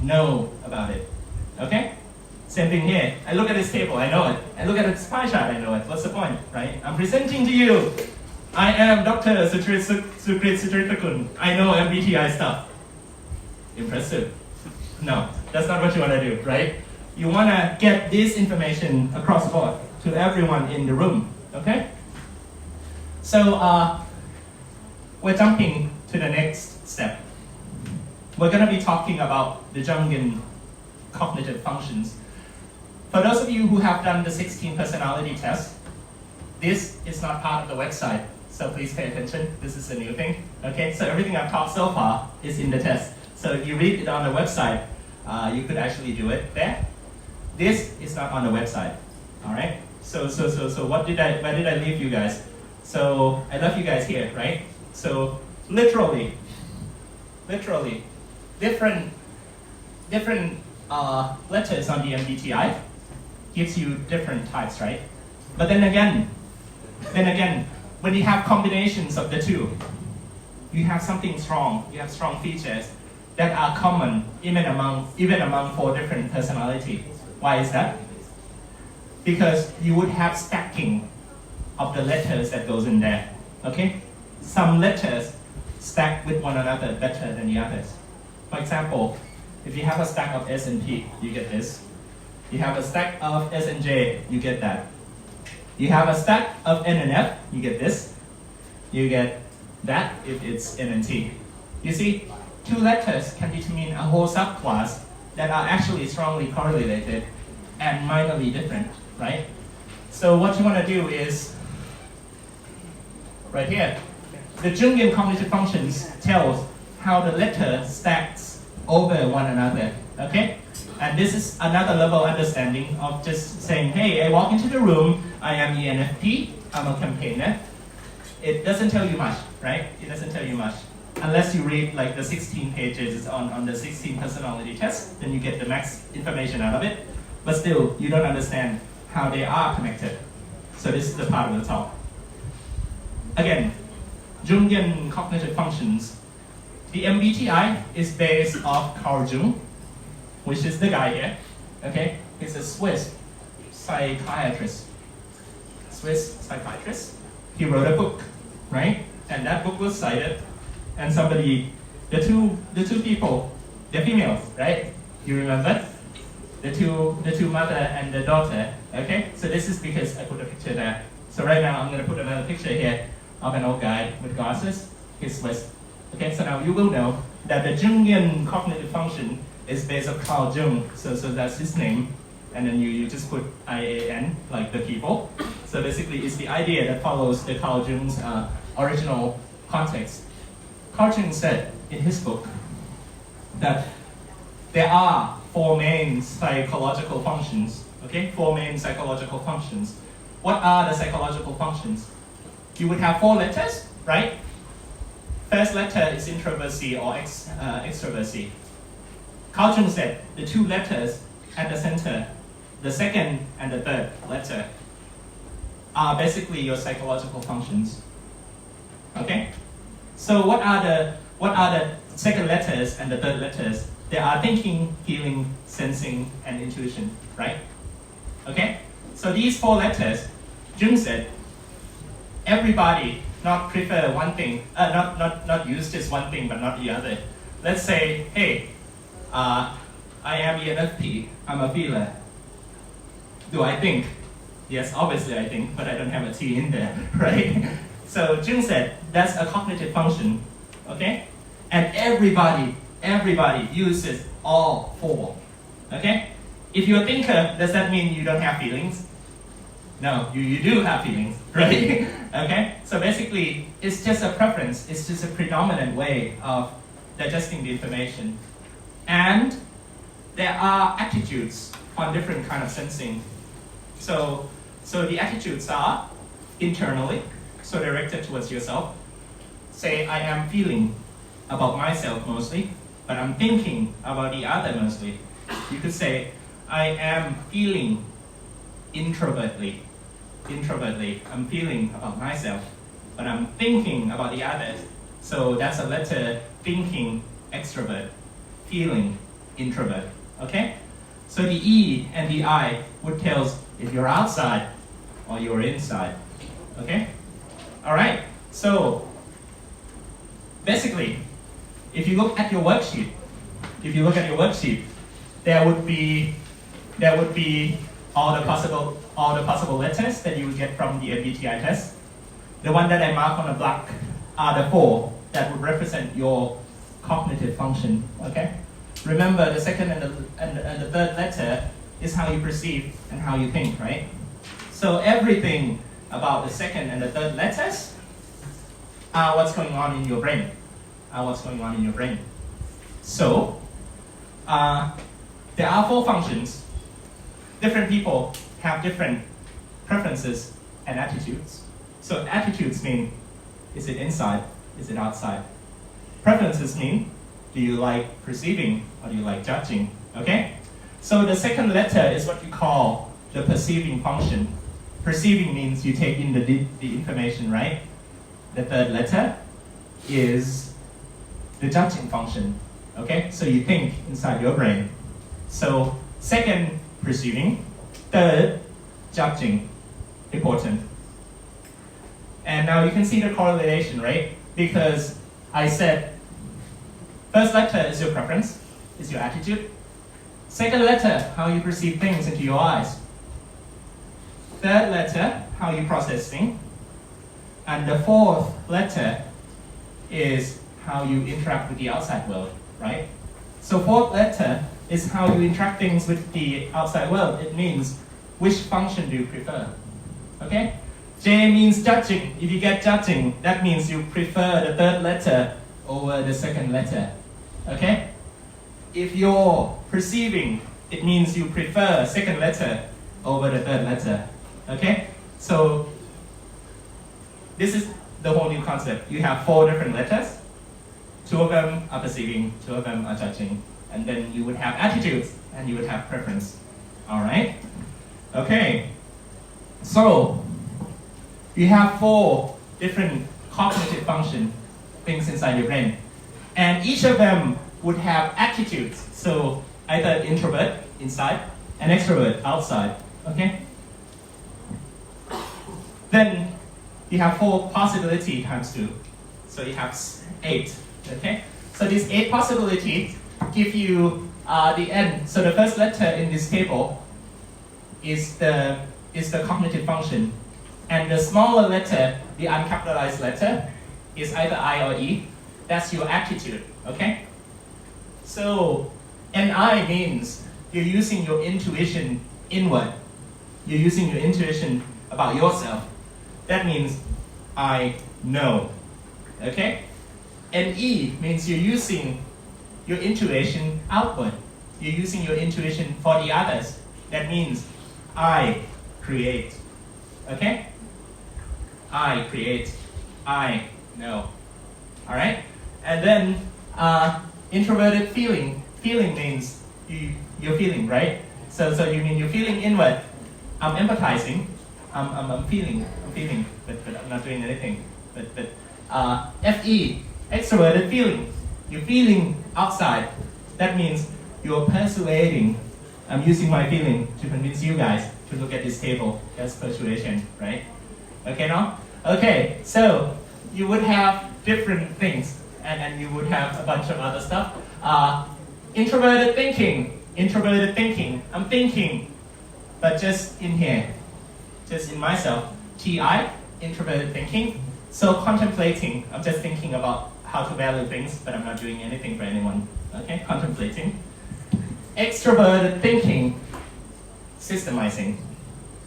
know about it. Okay? Same thing here. I look at this table, I know it. I look at this pie chart, I know it. What's the point, right? I'm presenting to you. I am Dr. Sukrit Sutritakun. I know MBTI stuff. Impressive. No, that's not what you want to do, right? You want to get this information across the board to everyone in the room, okay? So we're jumping to the next step. We're going to be talking about the Jungian cognitive functions. For those of you who have done the 16 personality test, this is not part of the website, so please pay attention. This is a new thing, okay? So everything I've taught so far is in the test. So if you read it on the website, you could actually do it there. This is not on the website, all right? So where did I leave you guys? So I left you guys here, right? So literally, different letters on the MBTI gives you different types, right? But then again, when you have combinations of the two, you have something strong. You have strong features that are common even among 4 different personalities. Why is that? Because you would have stacking of the letters that goes in there. Okay? Some letters stack with one another better than the others. For example, if you have a stack of S and P, you get this. You have a stack of S and J, you get that. You have a stack of N and F, you get this. You get that if it's N and T. You see, 2 letters can determine a whole subclass that are actually strongly correlated and minorly different, right? So what you want to do is, right here, the Jungian cognitive functions tells how the letter stacks over one another, okay? And this is another level understanding of just saying, hey, I walk into the room, I am ENFP, I'm a campaigner. It doesn't tell you much, right? It doesn't tell you much. Unless you read like the 16 pages on the 16 personality test, then you get the max information out of it. But still, you don't understand how they are connected. So this is the part of the talk. Again, Jungian cognitive functions. The MBTI is based off Carl Jung, which is the guy here. Okay, he's a Swiss psychiatrist. He wrote a book, right? And that book was cited. And somebody, the two people, they're females, right? You remember? The two mother and the daughter. Okay? So this is because I put a picture there. So right now I'm going to put another picture here of an old guy with glasses. He's Swiss. Okay, so now you will know that the Jungian cognitive function is based on Carl Jung. So that's his name. And then you just put IAN, like the people. So basically it's the idea that follows the Carl Jung's original context. Carl Jung said in his book that there are 4 main psychological functions. Okay, 4 main psychological functions. What are the psychological functions? You would have 4 letters, right? First letter is introversy or extraversy. Carl Jung said the 2 letters at the center, the second and the third letter, are basically your psychological functions. Okay? So what are the second letters and the third letters? They are thinking, feeling, sensing, and intuition, right? Okay? So these 4 letters, Jung said, everybody not prefer one thing, not use just one thing but not the other. Let's say, hey, I am ENFP, I'm a feeler. Do I think? Yes, obviously I think, but I don't have a T in there, right? So Jung said that's a cognitive function, okay? And everybody uses all 4, okay? If you're a thinker, does that mean you don't have feelings? No, you do have feelings, right? Okay? So basically, it's just a preference. It's just a predominant way of digesting the information. And there are attitudes on different kind of sensing. So the attitudes are internally, so directed towards yourself. Say, I am feeling about myself mostly, but I'm thinking about the other mostly. You could say, I am feeling introvertly. Introvertly, I'm feeling about myself, but I'm thinking about the others. So that's a letter thinking extrovert, feeling introvert. Okay? So the E and the I would tell us if you're outside or you're inside. Okay? Alright, so basically, if you look at your worksheet, there would be all the possible letters that you would get from the MBTI test. The one that I mark on the block are the 4 that would represent your cognitive function. Okay? Remember, the second and the third letter is how you perceive and how you think, right? So everything about the second and the third letters are what's going on in your brain. So there are 4 functions. Different people have different preferences and attitudes. So attitudes mean, is it inside, is it outside? Preferences mean, do you like perceiving or do you like judging? Okay? So the second letter is what you call the perceiving function. Perceiving means you take in the information, right? The third letter is the judging function. Okay? So you think inside your brain. So second, perceiving. Third, judging. Important. And now you can see the correlation, right? Because I said, first letter is your preference, is your attitude. Second letter, how you perceive things into your eyes. Third letter, how you process things. And the fourth letter is how you interact with the outside world, right? So fourth letter is how you interact things with the outside world. It means which function do you prefer, okay? J means judging. If you get judging, that means you prefer the third letter over the second letter, okay? If you're perceiving, it means you prefer second letter over the third letter, okay? So this is the whole new concept. You have 4 different letters. 2 of them are perceiving, 2 of them are judging. And then you would have attitudes and you would have preference. All right? Okay. So you have 4 different cognitive function things inside your brain. And each of them would have attitudes. So either introvert inside and extrovert outside. Okay? Then you have 4 possibility times 2. So you have 8. Okay? So these 8 possibilities give you the end. So the first letter in this table is the cognitive function. And the smaller letter, the uncapitalized letter, is either I or E. That's your attitude. Okay? So NI means you're using your intuition inward. You're using your intuition about yourself. That means I know. Okay? NE means you're using your intuition outward. You're using your intuition for the others. That means I create. Okay? I create. I know. Alright? And then introverted feeling. Feeling means you're feeling, right? So you mean you're feeling inward. I'm empathizing. I'm feeling, but I'm not doing anything. But FE, extroverted feeling. You're feeling outside. That means you're persuading. I'm using my feeling to convince you guys to look at this table. That's persuasion, right? Okay, now? Okay, so you would have different things, and you would have a bunch of other stuff. Introverted thinking. I'm thinking, but just in here, just in myself. TI, introverted thinking. So contemplating, I'm just thinking about how to value things, but I'm not doing anything for anyone. Okay, contemplating. Extroverted thinking, systemizing.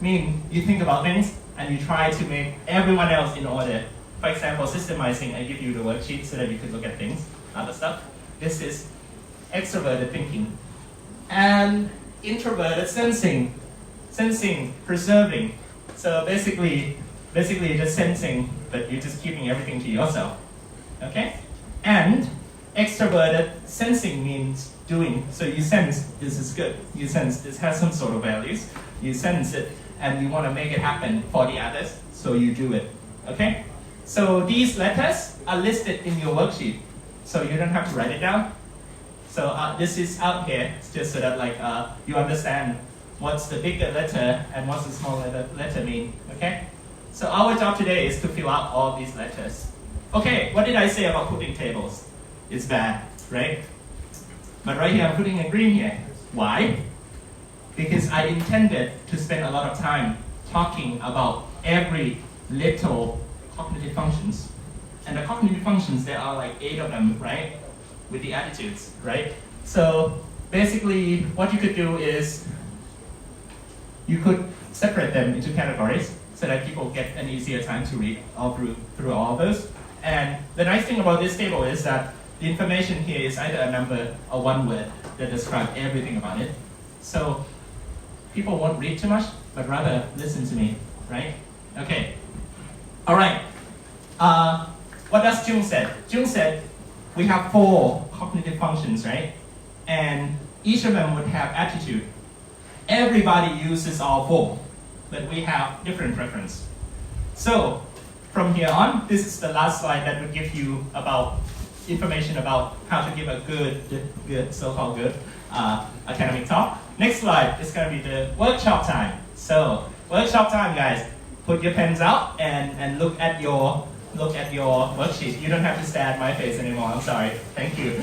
Mean you think about things and you try to make everyone else in order. For example, systemizing, I give you the worksheet so that you could look at things, other stuff. This is extroverted thinking. And introverted sensing, preserving. So basically just sensing, but you're just keeping everything to yourself. Okay? And extroverted sensing means doing. So you sense this is good. You sense this has some sort of values. You sense it, and you want to make it happen for the others. So you do it. Okay? So these letters are listed in your worksheet. So you don't have to write it down. So this is out here, it's just so that like you understand what's the bigger letter and what's the smaller letter mean. Okay? So our job today is to fill out all these letters. Okay, what did I say about putting tables? It's bad, right? But right here I'm putting a green here. Why? Because I intended to spend a lot of time talking about every little cognitive functions. And the cognitive functions, there are like 8 of them, right? With the attitudes, right? So basically what you could do is you could separate them into categories so that people get an easier time to read all through all of those. And the nice thing about this table is that the information here is either a number or one word that describes everything about it. So people won't read too much, but rather listen to me, right? Okay. All right. What does Jung said? Jung said we have 4 cognitive functions, right? And each of them would have attitude. Everybody uses all 4, but we have different preference. So from here on, this is the last slide that would give you about information about how to give a good so-called good academic talk. Next slide is going to be the workshop time. So workshop time, guys. Put your pens out and look at your worksheet. You don't have to stare at my face anymore. I'm sorry. Thank you.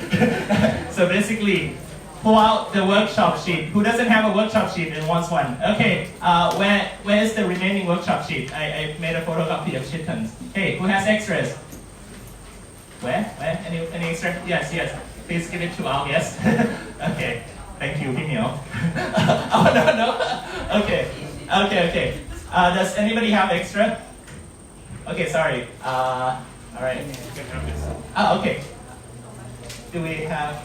So basically, pull out the workshop sheet. Who doesn't have a workshop sheet and wants one? Okay. Where is the remaining workshop sheet? I made a photocopy of sheet tons. Hey, who has extras? Where? Any extra? Yes. Please give it to our guest. Okay. Thank you, Pimio. Oh no. Okay. Does anybody have extra? Okay, sorry. All right. Okay. Do we have?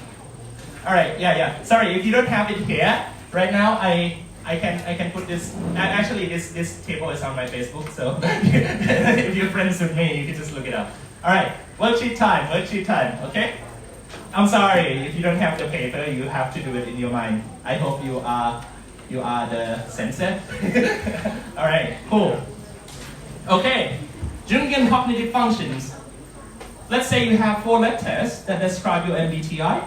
All right. Yeah. Sorry, if you don't have it here right now, I can put this. Actually, this table is on my Facebook, so if you're friends with me, you can just look it up. All right. Worksheet time. Okay. I'm sorry if you don't have the paper. You have to do it in your mind. I hope you are the sensor. All right. Cool. Okay. Jungian cognitive functions. Let's say you have 4 letters that describe your MBTI.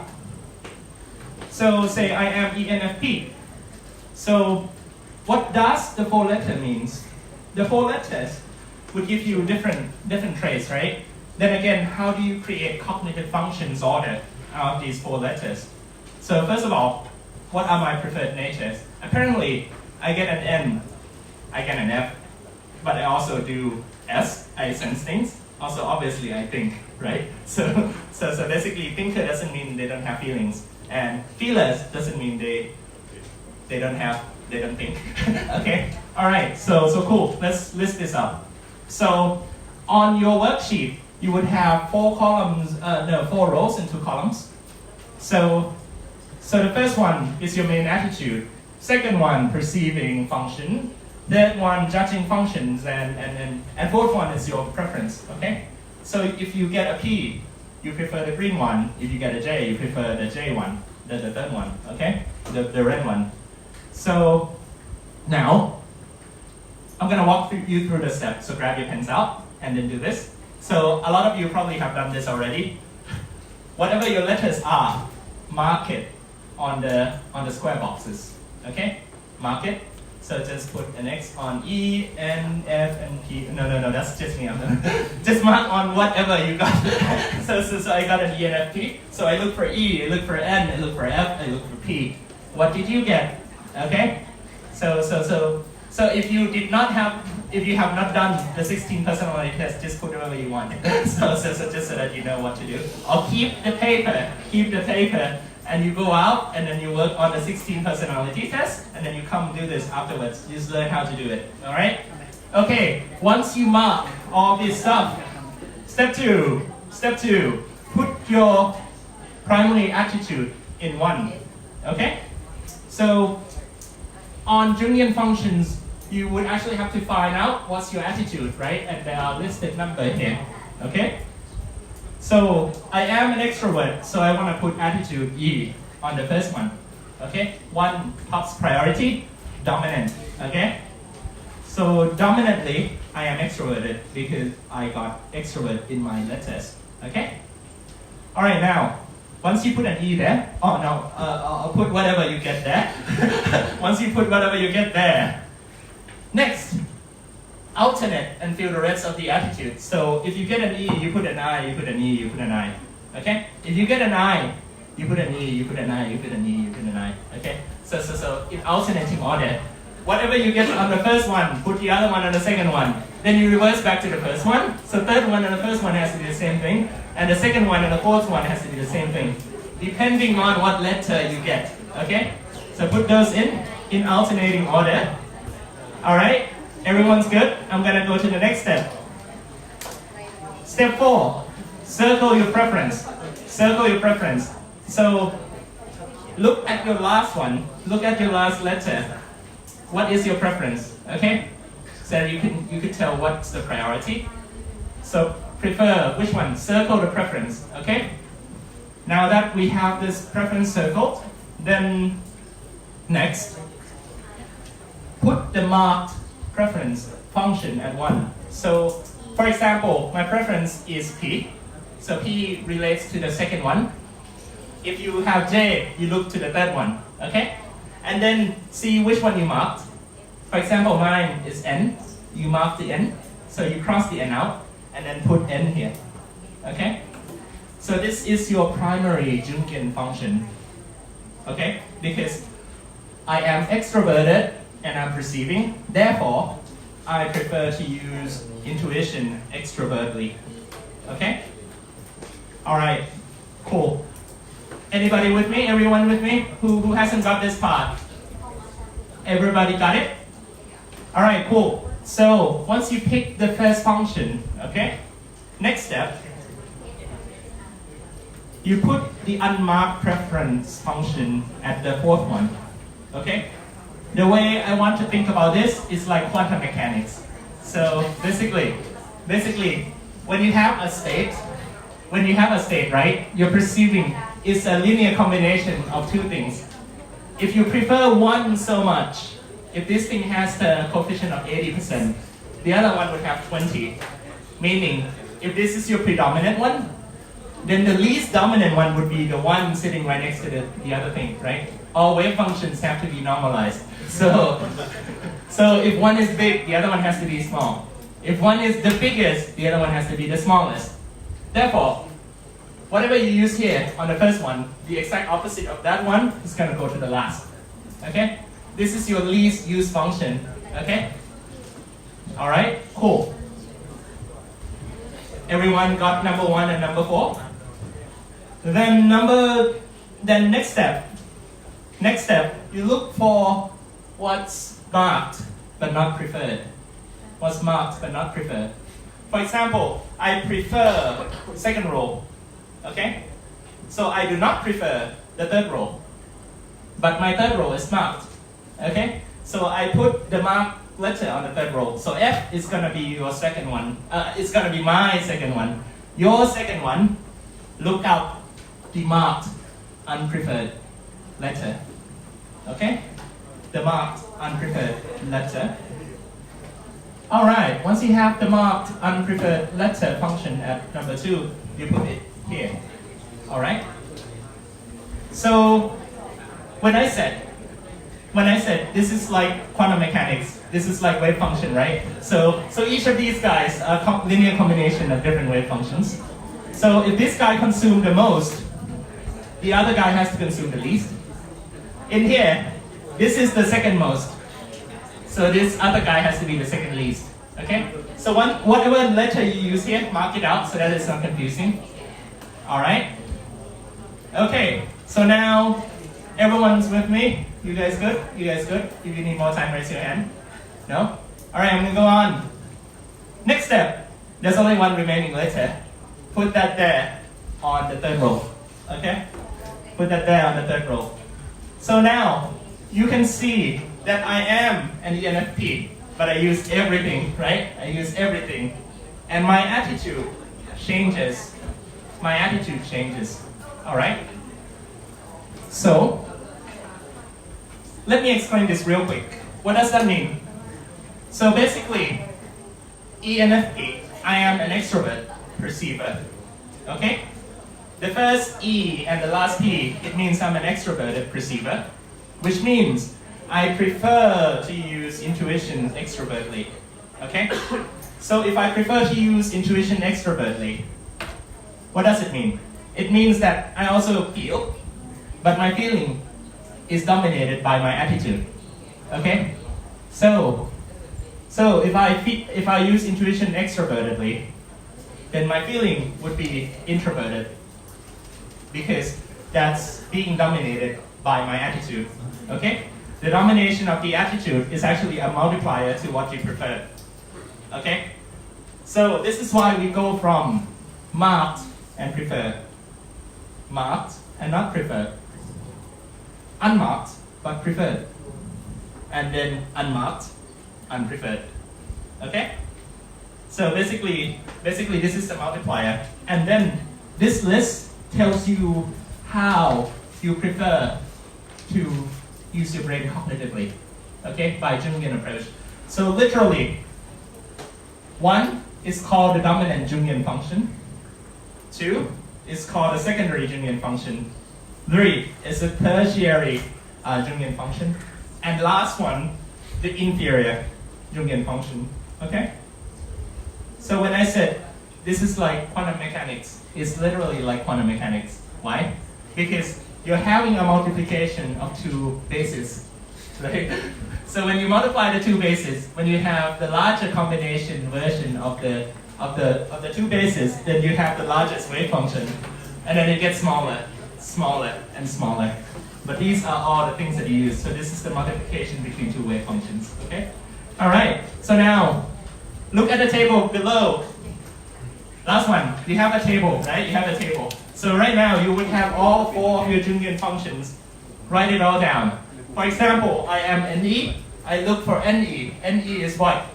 So say I am ENFP. So what does the 4 letter means? The 4 letters would give you different traits, right? Then again, how do you create cognitive functions order out of these 4 letters? So first of all, what are my preferred natures? Apparently, I get an N, I get an F, but I also do S, I sense things. Also, obviously, I think, right? So basically, thinker doesn't mean they don't have feelings, and feelers doesn't mean they don't think. Okay, all right. So cool. Let's list this up. So on your worksheet, you would have 4 rows and 2 columns. So the first one is your main attitude. Second one, perceiving function. Third one, judging functions, and fourth one is your preference. Okay. So if you get a P, you prefer the green one. If you get a J, you prefer the J one, the third one. Okay, the red one. So now I'm gonna walk you through the steps. So grab your pens out and then do this. So a lot of you probably have done this already. Whatever your letters are, mark it on the square boxes. Okay, mark it. So just put an X on E, N, F, and P. No, that's just me. Just mark on whatever you got. So I got an ENFP. So I look for E, I look for N, I look for F, I look for P. What did you get? Okay. So if you have not done the 16 personality test, just put whatever you want. so just so that you know what to do. Or keep the paper. And you go out and then you work on the 16 personality test and then you come do this afterwards. You just learn how to do it. Alright? Okay, once you mark all this stuff, step two, put your primary attitude in 1. Okay? So on Jungian functions, you would actually have to find out what's your attitude, right? And there are listed numbers here. Okay? So I am an extrovert, so I want to put attitude E. on the first one. Okay, one top priority, dominant. Okay, so dominantly, I am extroverted because I got extrovert in my letters. Okay, all right, now once you put an E there, oh no, I'll put whatever you get there. Once you put whatever you get there, next, alternate and fill the rest of the attitude. So if you get an E, you put an I, you put an E, you put an I. Okay, if you get an I, you put an E, you put an I, you put an E, you put an I. Okay, so in alternating order, whatever you get on the first one, put the other one on the second one. Then you reverse back to the first one. So third one and the first one has to be the same thing. And the second one and the fourth one has to be the same thing, depending on what letter you get. Okay? So put those in alternating order. Alright? Everyone's good? I'm gonna go to the next step. Step 4. Circle your preference. Circle your preference. So look at your last one. Look at your last letter. What is your preference? Okay? So you could tell what's the priority. So prefer which one? Circle the preference. Okay? Now that we have this preference circled, then next, put the marked preference function at 1. So for example, my preference is P. So P relates to the second one. If you have J, you look to the third one. Okay? And then see which one you marked. For example, mine is N. You mark the N. So you cross the N out and then put N here. Okay? So this is your primary Jungian function. Okay? Because I am extroverted and I'm perceiving. Therefore, I prefer to use intuition extrovertly. Okay? Alright, cool. Anybody with me? Everyone with me? Who hasn't got this part? Everybody got it? Alright, cool. So once you pick the first function, okay? Next step, you put the unmarked preference function at the fourth one. Okay? The way I want to think about this is like quantum mechanics. So basically, when you have a state, right, you're perceiving is a linear combination of two things. If you prefer one so much, if this thing has the coefficient of 80%, the other one would have 20. Meaning, if this is your predominant one, then the least dominant one would be the one sitting right next to the other thing, right? All wave functions have to be normalized. So if one is big, the other one has to be small. If one is the biggest, the other one has to be the smallest. Therefore, whatever you use here on the first one, the exact opposite of that one is going to go to the last. Okay? This is your least used function. Okay? Alright? Cool. Everyone got number 1 and number 4? Then next step. Next step, you look for what's marked but not preferred. What's marked but not preferred. For example, I prefer second row. Okay? So I do not prefer the third row. But my third row is marked. Okay? So I put the marked letter on the third row. So F is going to be your second one. It's going to be my second one. Your second one, look out the marked unpreferred letter. Okay? The marked unpreferred letter. Alright, once you have the marked unpreferred letter function at number 2, you put it here. Alright? So when I said this is like quantum mechanics, this is like wave function, right? So each of these guys are a linear combination of different wave functions. So if this guy consumes the most, the other guy has to consume the least. In here, this is the second most. So this other guy has to be the second least. Okay? So whatever letter you use here, mark it out so that it's not confusing. Alright? Okay, so now everyone's with me? You guys good? You guys good? If you need more time, raise your hand. No? Alright, I'm gonna go on. Next step. There's only one remaining letter. Put that there on the third row. Okay? Put that there on the third row. So now, you can see that I am an ENFP, but I use everything, right? I use everything. And my attitude changes. My attitude changes. Alright? So, let me explain this real quick. What does that mean? So basically, ENFP, I am an extrovert perceiver. Okay? The first E and the last P, it means I'm an extroverted perceiver, which means I prefer to use intuition extrovertly. Okay? So if I prefer to use intuition extrovertly, what does it mean? It means that I also feel, but my feeling is dominated by my attitude. Okay? So if I use intuition extrovertedly, then my feeling would be introverted, because that's being dominated by my attitude. Okay? The domination of the attitude is actually a multiplier to what you prefer. Okay? So this is why we go from marked and preferred, marked and not preferred, unmarked but preferred, and then unmarked, unpreferred. Okay? So basically this is the multiplier, and then this list tells you how you prefer to use your brain cognitively, okay, by Jungian approach. So literally, 1 is called the dominant Jungian function, 2 is called a secondary Jungian function, 3 is a tertiary Jungian function, and last one, the inferior Jungian function, okay? So when I said this is like quantum mechanics, it's literally like quantum mechanics. Why? Because you're having a multiplication of 2 bases, right? So when you multiply the 2 bases, when you have the larger combination version of the 2 bases, then you have the largest wave function, and then it gets smaller, smaller, and smaller. But these are all the things that you use. So this is the multiplication between 2 wave functions. Okay? All right. So now, look at the table below. Last one. You have a table, right? You have a table. So right now, you would have all 4 of your Jungian functions. Write it all down. For example, I am NE. I look for NE. NE is what?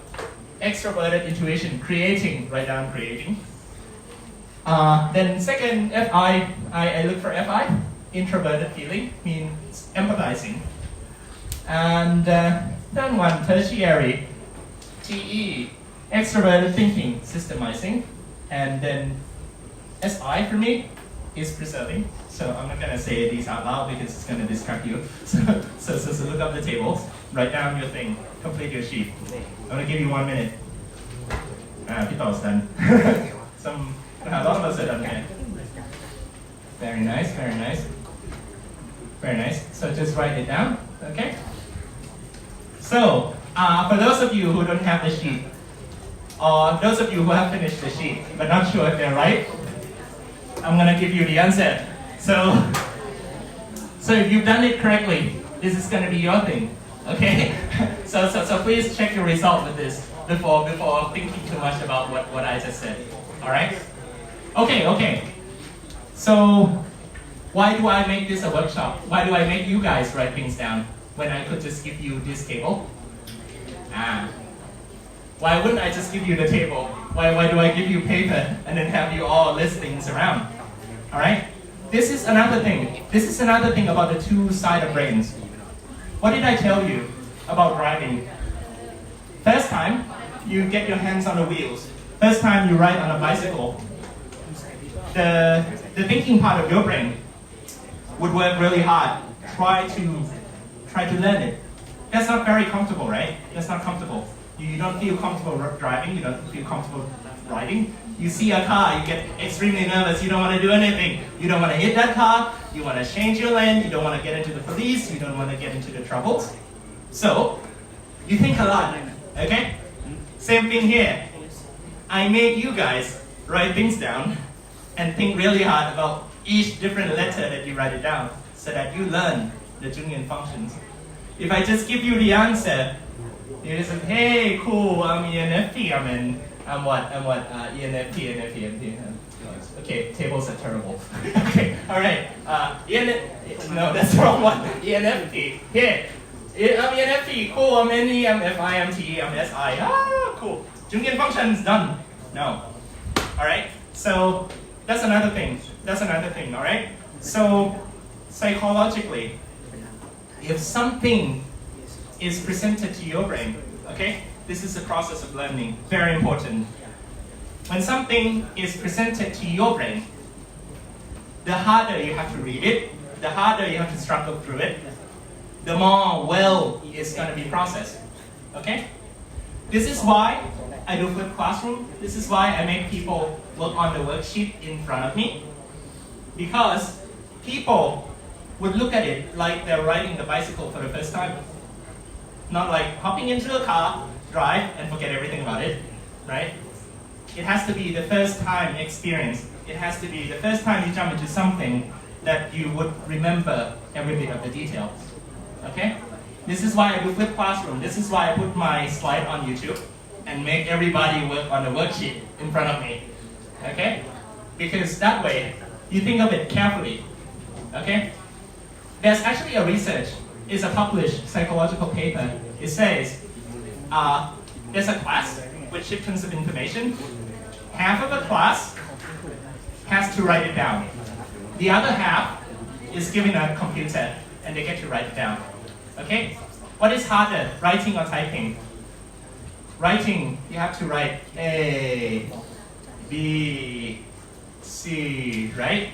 Extroverted intuition, creating. Write down creating. Then second, FI. I look for FI. Introverted feeling, means empathizing. And third one, tertiary. TE. Extroverted thinking, systemizing. And then SI for me is preserving. So I'm not going to say these out loud because it's going to distract you. So look up the tables, write down your thing, complete your sheet. I'm going to give you 1 minute. People done. A lot of us are done here. Very nice, very nice. Very nice. So just write it down, okay? So, for those of you who don't have the sheet, or those of you who have finished the sheet but not sure if they're right, I'm gonna give you the answer. So if you've done it correctly, this is gonna be your thing, okay? So please check your result with this before thinking too much about what I just said. All right? Okay. So why do I make this a workshop? Why do I make you guys write things down when I could just give you this table? Why wouldn't I just give you the table? Why do I give you paper and then have you all list things around? All right? This is another thing. This is another thing about the 2-sided brains. What did I tell you about driving? First time, you get your hands on the wheels. First time you ride on a bicycle. The thinking part of your brain would work really hard. Try to learn it. That's not very comfortable, right? That's not comfortable. You don't feel comfortable driving, you don't feel comfortable riding. You see a car, you get extremely nervous, you don't want to do anything. You don't want to hit that car, you want to change your lane, you don't want to get into the police, you don't want to get into the troubles. So, you think a lot, okay? Same thing here. I made you guys write things down and think really hard about each different letter that you write it down so that you learn the Jungian functions. If I just give you the answer, you just say, hey, cool, I'm ENFP, I'm what? ENFP. Okay, tables are terrible. Okay, all right. No, that's the wrong one. ENFP. Here, I'm ENFP, cool, I'm NE, I'm FI, I'm TE, I'm SI. Cool. Jungian functions, done. No. All right, so that's another thing, all right? So psychologically, if something is presented to your brain, okay? This is the process of learning, very important. When something is presented to your brain, the harder you have to read it, the harder you have to struggle through it, the more well it's going to be processed, okay? This is why I do flipped classroom. This is why I make people work on the worksheet in front of me. Because people would look at it like they're riding the bicycle for the first time. Not like hopping into a car, drive, and forget everything about it, right? It has to be the first time experience. It has to be the first time you jump into something that you would remember every bit of the details, okay? This is why I do flipped classroom. This is why I put my slide on YouTube and make everybody work on the worksheet in front of me, okay? Because that way, you think of it carefully, okay? There's actually a research, it's a published psychological paper. It says, there's a class with ship tons of information. Half of the class has to write it down. The other half is given a computer and they get to write it down, okay? What is harder, writing or typing? Writing, you have to write A, B, C, right?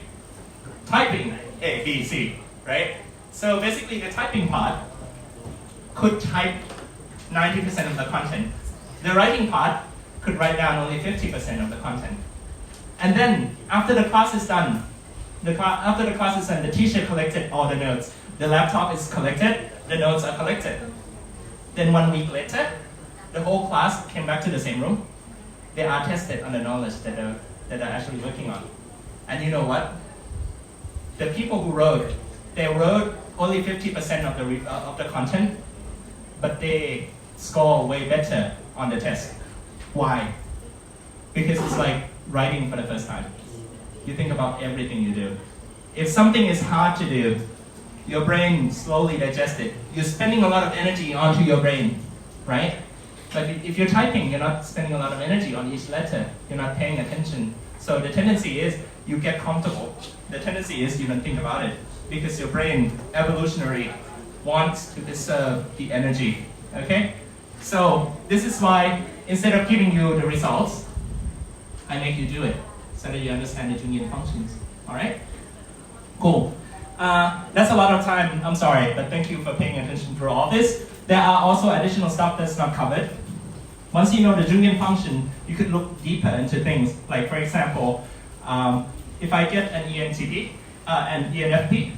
Typing, A, B, C, right? So basically the typing part could type 90% of the content. The writing part could write down only 50% of the content. And then after the class is done, the teacher collected all the notes. The laptop is collected, the notes are collected. Then 1 week later, the whole class came back to the same room. They are tested on the knowledge that they're actually working on. And you know what? The people who wrote, they wrote only 50% of the content, but they score way better on the test. Why? Because it's like writing for the first time. You think about everything you do. If something is hard to do, your brain slowly digests it. You're spending a lot of energy onto your brain, right? But if you're typing, you're not spending a lot of energy on each letter. You're not paying attention. So the tendency is you get comfortable. The tendency is you don't think about it because your brain, evolutionary, wants to preserve the energy, okay? So this is why instead of giving you the results, I make you do it so that you understand the Jungian functions, all right? Cool. That's a lot of time, I'm sorry, but thank you for paying attention for all this. There are also additional stuff that's not covered. Once you know the Jungian function, you could look deeper into things. Like for example, if I get an ENTP, an ENFP,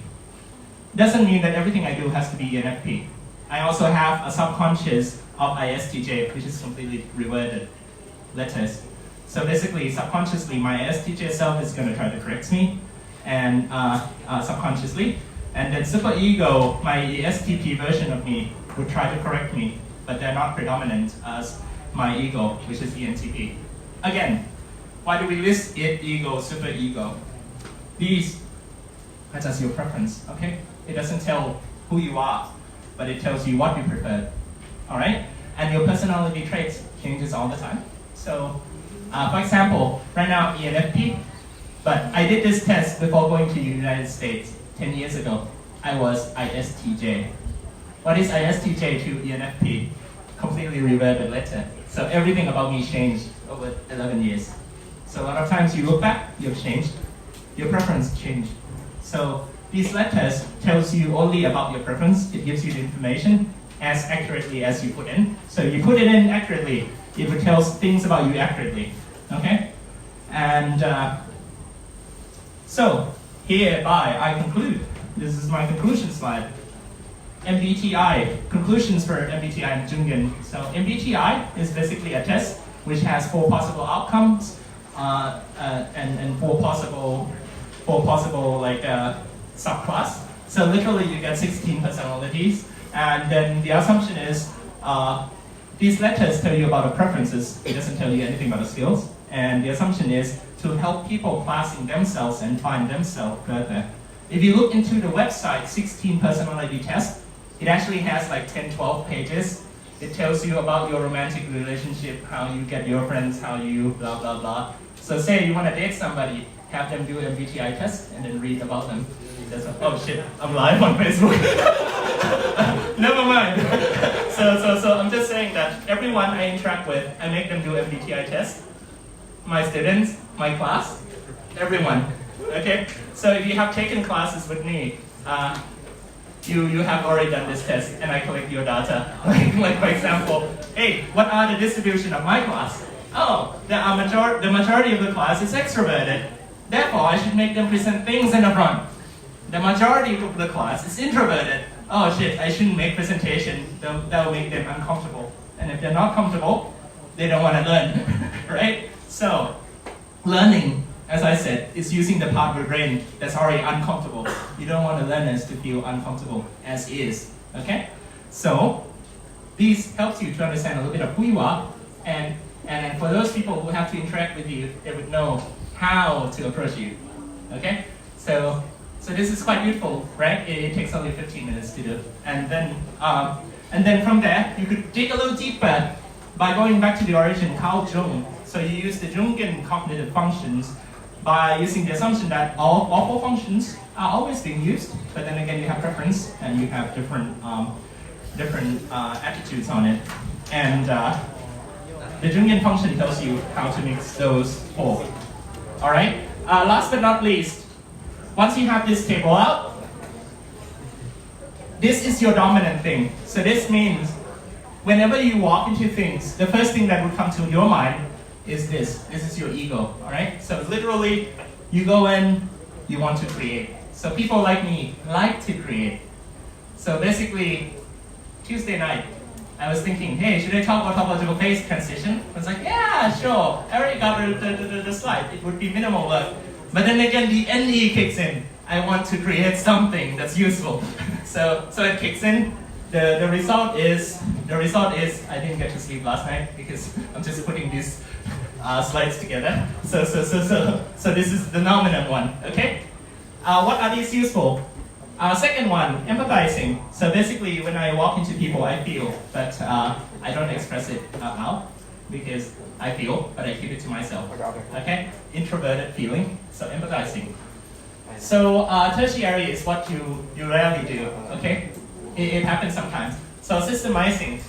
doesn't mean that everything I do has to be ENFP. I also have a subconscious of ISTJ, which is completely reverted letters. So basically, subconsciously, my ISTJ self is going to try to correct me, and subconsciously. And then superego, my ESTP version of me, would try to correct me, but they're not predominant as my ego, which is ENTP. Again, why do we list it, ego, superego? These are just your preference, okay? It doesn't tell who you are, but it tells you what you prefer, all right? And your personality traits changes all the time. So, for example, right now ENFP, but I did this test before going to the United States 10 years ago. I was ISTJ. What is ISTJ to ENFP? Completely reverted letter. So everything about me changed over 11 years. So a lot of times you look back, you've changed. Your preference changed. So these letters tells you only about your preference. It gives you the information as accurately as you put in. So you put it in accurately, it will tell things about you accurately. Okay? And so hereby I conclude. This is my conclusion slide. MBTI, conclusions for MBTI and Jungian. So MBTI is basically a test which has 4 possible outcomes and four possible like subclass. So literally you get 16 personalities, and then the assumption is these letters tell you about the preferences. It doesn't tell you anything about the skills. And the assumption is to help people classing themselves and find themselves further. If you look into the website 16 personality test, it actually has like 10, 12 pages. It tells you about your romantic relationship, how you get your friends, how you blah, blah, blah. So say you want to date somebody, have them do an MBTI test and then read about them. That's oh shit, I'm live on Facebook. Never mind. So I'm just saying that everyone I interact with, I make them do MBTI test. My students, my class, everyone. Okay? So if you have taken classes with me, you have already done this test, and I collect your data. like for example, hey, what are the distribution of my class? Oh, the majority of the class is extroverted. Therefore, I should make them present things in the front. The majority of the class is introverted. Oh shit, I shouldn't make presentation. That will make them uncomfortable. And if they're not comfortable, they don't want to learn, right? So, learning, as I said, is using the part of the brain that's already uncomfortable. You don't want the learners to feel uncomfortable as is, okay? So, this helps you to understand a little bit of who you are, and for those people who have to interact with you, they would know how to approach you, okay? So this is quite useful, right? It takes only 15 minutes to do. And then from there, you could dig a little deeper by going back to the origin, Carl Jung. So you use the Jungian cognitive functions by using the assumption that all four functions are always being used, but then again you have preference and you have different attitudes on it. And the Jungian function tells you how to mix those four. All right. Last but not least, once you have this table out, this is your dominant thing. So this means whenever you walk into things, the first thing that would come to your mind is this. This is your ego. All right. So literally, you go in, you want to create. So people like me like to create. So basically, Tuesday night, I was thinking, hey, should I talk about topological phase transition? I was like, yeah, sure. I already got the slide. It would be minimal work. But then again, the NE kicks in. I want to create something that's useful. so it kicks in. The result is I didn't get to sleep last night because I'm just putting these slides together. So this is the nominal one. Okay. What are these useful? Second one, empathizing. So basically, when I walk into people, I feel, but I don't express it out because I feel, but I keep it to myself. Okay? Introverted feeling, so empathizing. So tertiary is what you rarely do. Okay? It happens sometimes. So systemizing.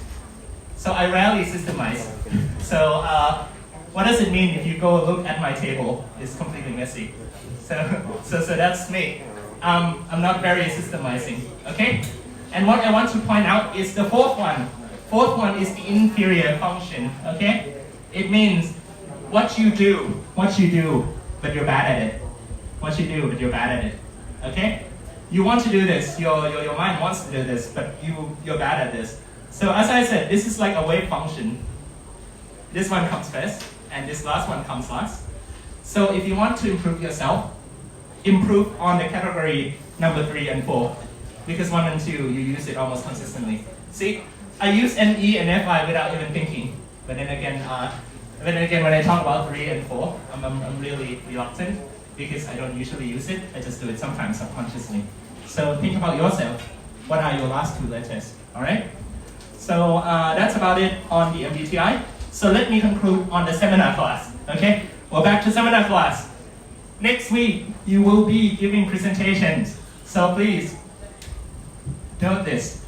So I rarely systemize. So what does it mean if you go look at my table? It's completely messy. So that's me. I'm not very systemizing, okay? And what I want to point out is the fourth one. Fourth one is the inferior function, okay? It means what you do, but you're bad at it. What you do, but you're bad at it, okay? You want to do this, your mind wants to do this, but you're bad at this. So as I said, this is like a wave function. This one comes first, and this last one comes last. So if you want to improve yourself, improve on the category number 3 and 4, because 1 and 2 you use it almost consistently. See, I use NE and FI without even thinking, but then again when I talk about 3 and 4, I'm really reluctant because I don't usually use it. I just do it sometimes subconsciously. So think about yourself. What are your last 2 letters? All right. So that's about it on the MBTI. So let me conclude on the seminar class. Okay, we're back to seminar class. Next week, you will be giving presentations. So please, note this.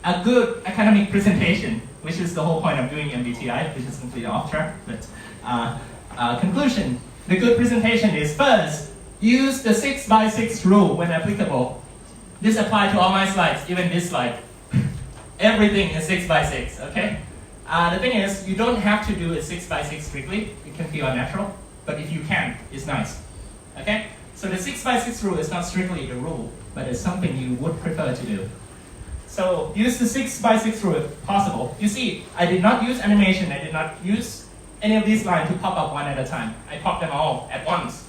A good academic presentation, which is the whole point of doing MBTI, which is completely off track, but conclusion. The good presentation is first, use the 6x6 rule when applicable. This applies to all my slides, even this slide. Everything is 6x6, okay? The thing is, you don't have to do it 6x6 strictly. It can feel unnatural. But if you can, it's nice. Okay? So the 6x6 rule is not strictly the rule, but it's something you would prefer to do. So use the 6x6 rule if possible. You see, I did not use animation. I did not use any of these lines to pop up one at a time. I popped them all at once.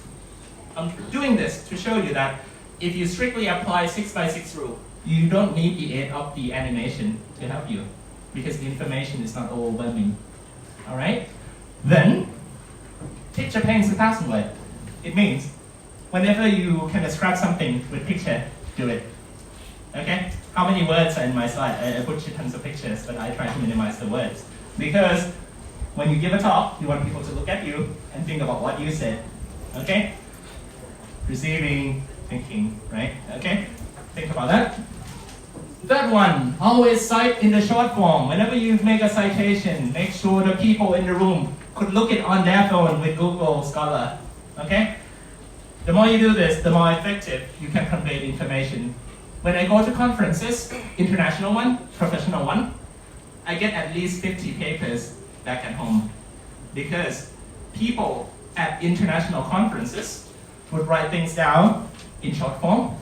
I'm doing this to show you that if you strictly apply 6x6 rule, you don't need the aid of the animation to help you because the information is not overwhelming. All right? Then, picture paints a thousand words. It means whenever you can describe something with picture, do it. Okay? How many words are in my slide? I put tons of pictures, but I try to minimize the words. Because when you give a talk, you want people to look at you and think about what you said. Okay? Receiving, thinking, right? Okay, think about that. Third one, always cite in the short form. Whenever you make a citation, make sure the people in the room could look it on their phone with Google Scholar, okay? The more you do this, the more effective you can convey the information. When I go to conferences, international one, professional one, I get at least 50 papers back at home because people at international conferences would write things down in short form.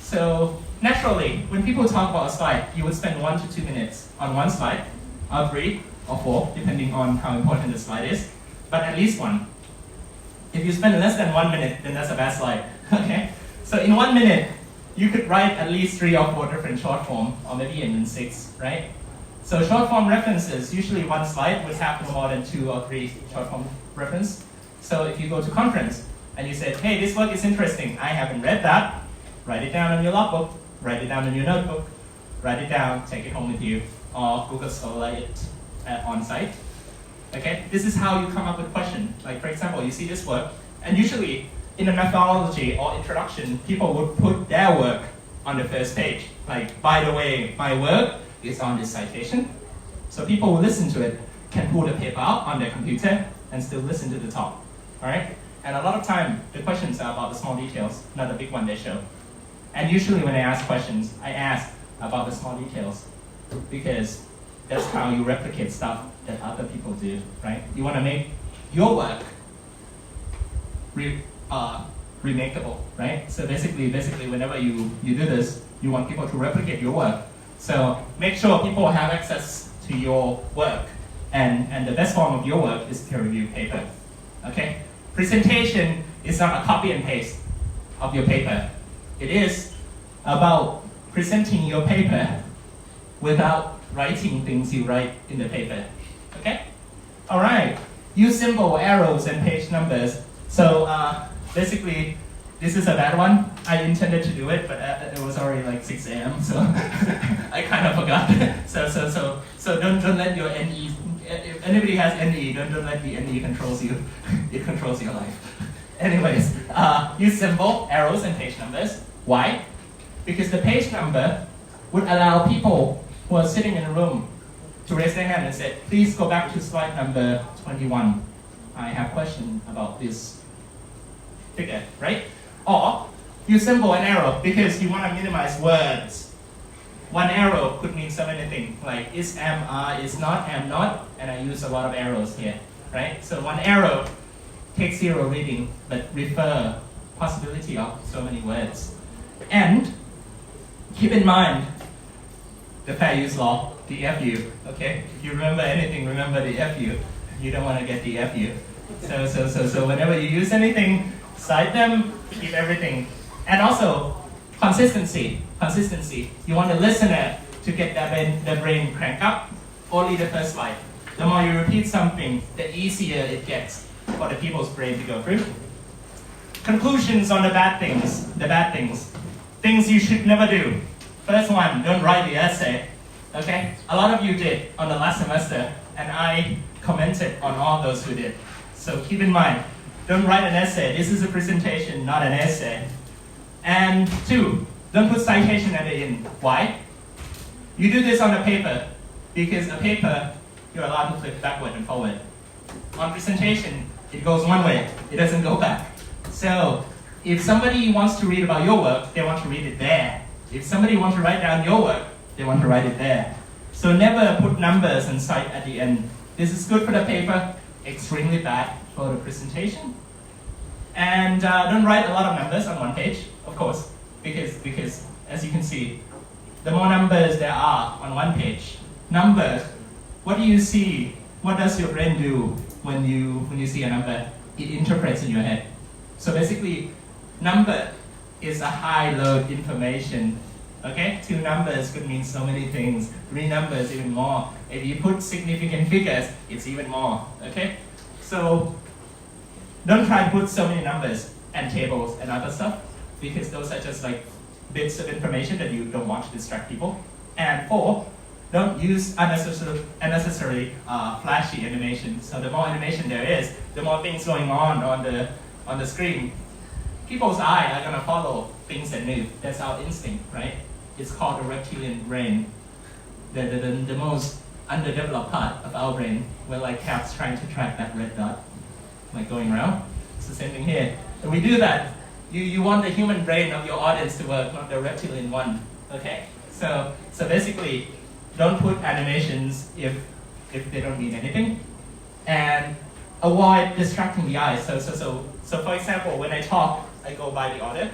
So naturally, when people talk about a slide, you would spend 1 to 2 minutes on one slide, or 3 or 4, depending on how important the slide is, but at least one. If you spend less than 1 minute, then that's a bad slide, okay? So in 1 minute, you could write at least 3 or 4 different short form, or maybe even 6, right? So short form references, usually one slide would have no more than 2 or 3 short form reference. So if you go to conference and you say, hey, this work is interesting, I haven't read that, write it down on your logbook, write it down in your notebook, write it down, take it home with you, or Google Scholar it on site. Okay, this is how you come up with a question. Like for example, you see this work, and usually in the methodology or introduction, people would put their work on the first page. Like, by the way, my work is on this citation. So people who listen to it can pull the paper out on their computer and still listen to the talk. All right? And a lot of time, the questions are about the small details, not the big one they show. And usually when I ask questions, I ask about the small details because that's how you replicate stuff that other people do, right? You want to make your work remakeable, right? So basically, whenever you do this, you want people to replicate your work. So make sure people have access to your work, and the best form of your work is peer review paper, okay? Presentation is not a copy and paste of your paper. It is about presenting your paper without writing things you write in the paper, okay? All right, use symbol, arrows, and page numbers. So basically, this is a bad one. I intended to do it, but it was already like 6 a.m., so I kind of forgot. So don't let your NE, if anybody has NE, don't let the NE controls you. It controls your life. Anyways, use symbol, arrows, and page numbers. Why? Because the page number would allow people who are sitting in a room to raise their hand and say, please go back to slide number 21. I have a question about this figure, right? Or use symbol and arrow because you want to minimize words. One arrow could mean so many things, like is, am, are, is not, am not, and I use a lot of arrows here, right? So one arrow takes 0 reading, but refer possibility of so many words. And keep in mind the fair use law, the FU, okay? If you remember anything, remember the FU. You don't want to get the FU. So whenever you use anything, cite them, keep everything. And also, consistency. You want the listener to get their brain cranked up, only the first slide. The more you repeat something, the easier it gets for the people's brain to go through. Conclusions on the bad things. Things you should never do. First one, don't write the essay. Okay? A lot of you did on the last semester, and I commented on all those who did. So keep in mind, don't write an essay. This is a presentation, not an essay. And 2, don't put citation at the end. Why? You do this on a paper, because a paper, you're allowed to flip backward and forward. On presentation, it goes one way, it doesn't go back. So if somebody wants to read about your work, they want to read it there. If somebody wants to write down your work, they want to write it there. So never put numbers and cite at the end. This is good for the paper, extremely bad for the presentation. And don't write a lot of numbers on one page, of course, because as you can see, the more numbers there are on one page, numbers, what do you see? What does your brain do when you see a number? It interprets in your head. So basically, number is a high load information. Okay, 2 numbers could mean so many things. 3 numbers even more. If you put significant figures, it's even more. Okay, so don't try to put so many numbers and tables and other stuff because those are just like bits of information that you don't want to distract people. And 4, don't use unnecessary flashy animation. So the more animation there is, the more things going on the screen. people's eye are gonna follow things that move. That's our instinct, right? It's called the reptilian brain, the most underdeveloped part of our brain. We're like cats trying to track that red dot, like going around. It's the same thing here. When we do that, you want the human brain of your audience to work, not the reptilian one. Okay? So basically, don't put animations if they don't mean anything, and avoid distracting the eyes. So for example, when I talk, I go by the order.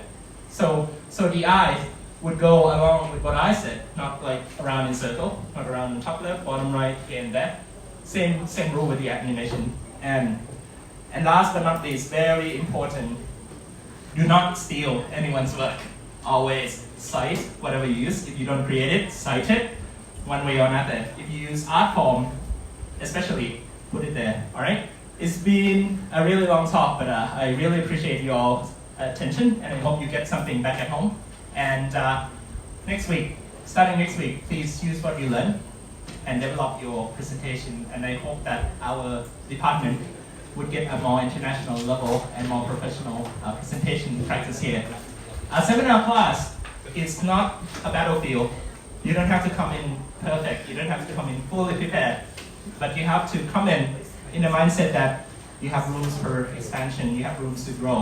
So the eyes would go along with what I said, not like around in circle, not around the top left, bottom right, here and there. Same rule with the animation. And last but not least, very important, do not steal anyone's work. Always cite whatever you use. If you don't create it, cite it one way or another. If you use art form, especially, put it there, all right? It's been a really long talk, but I really appreciate your attention, and I hope you get something back at home. And starting next week, please use what you learn and develop your presentation. And I hope that our department would get a more international level and more professional presentation practice here. Our seminar class is not a battlefield. You don't have to come in perfect. You don't have to come in fully prepared. But you have to come in the mindset that you have rooms for expansion, you have rooms to grow.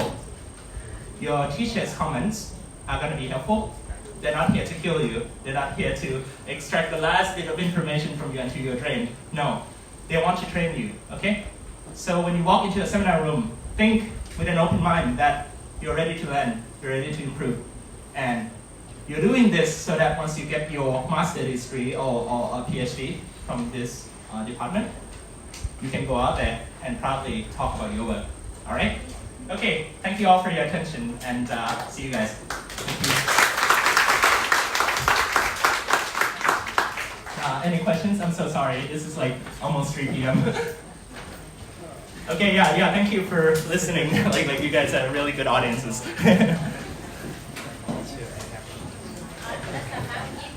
Your teacher's comments are going to be helpful. They're not here to kill you. They're not here to extract the last bit of information from you until you're trained. No, they want to train you, okay? So when you walk into a seminar room, think with an open mind that you're ready to learn, you're ready to improve. And you're doing this so that once you get your master's degree or a PhD from this department, you can go out there and proudly talk about your work. All right? Okay, thank you all for your attention, and see you guys. Thank you. Any questions? I'm so sorry. This is like almost 3 p.m. Okay, yeah, thank you for listening. like you guys are really good audiences.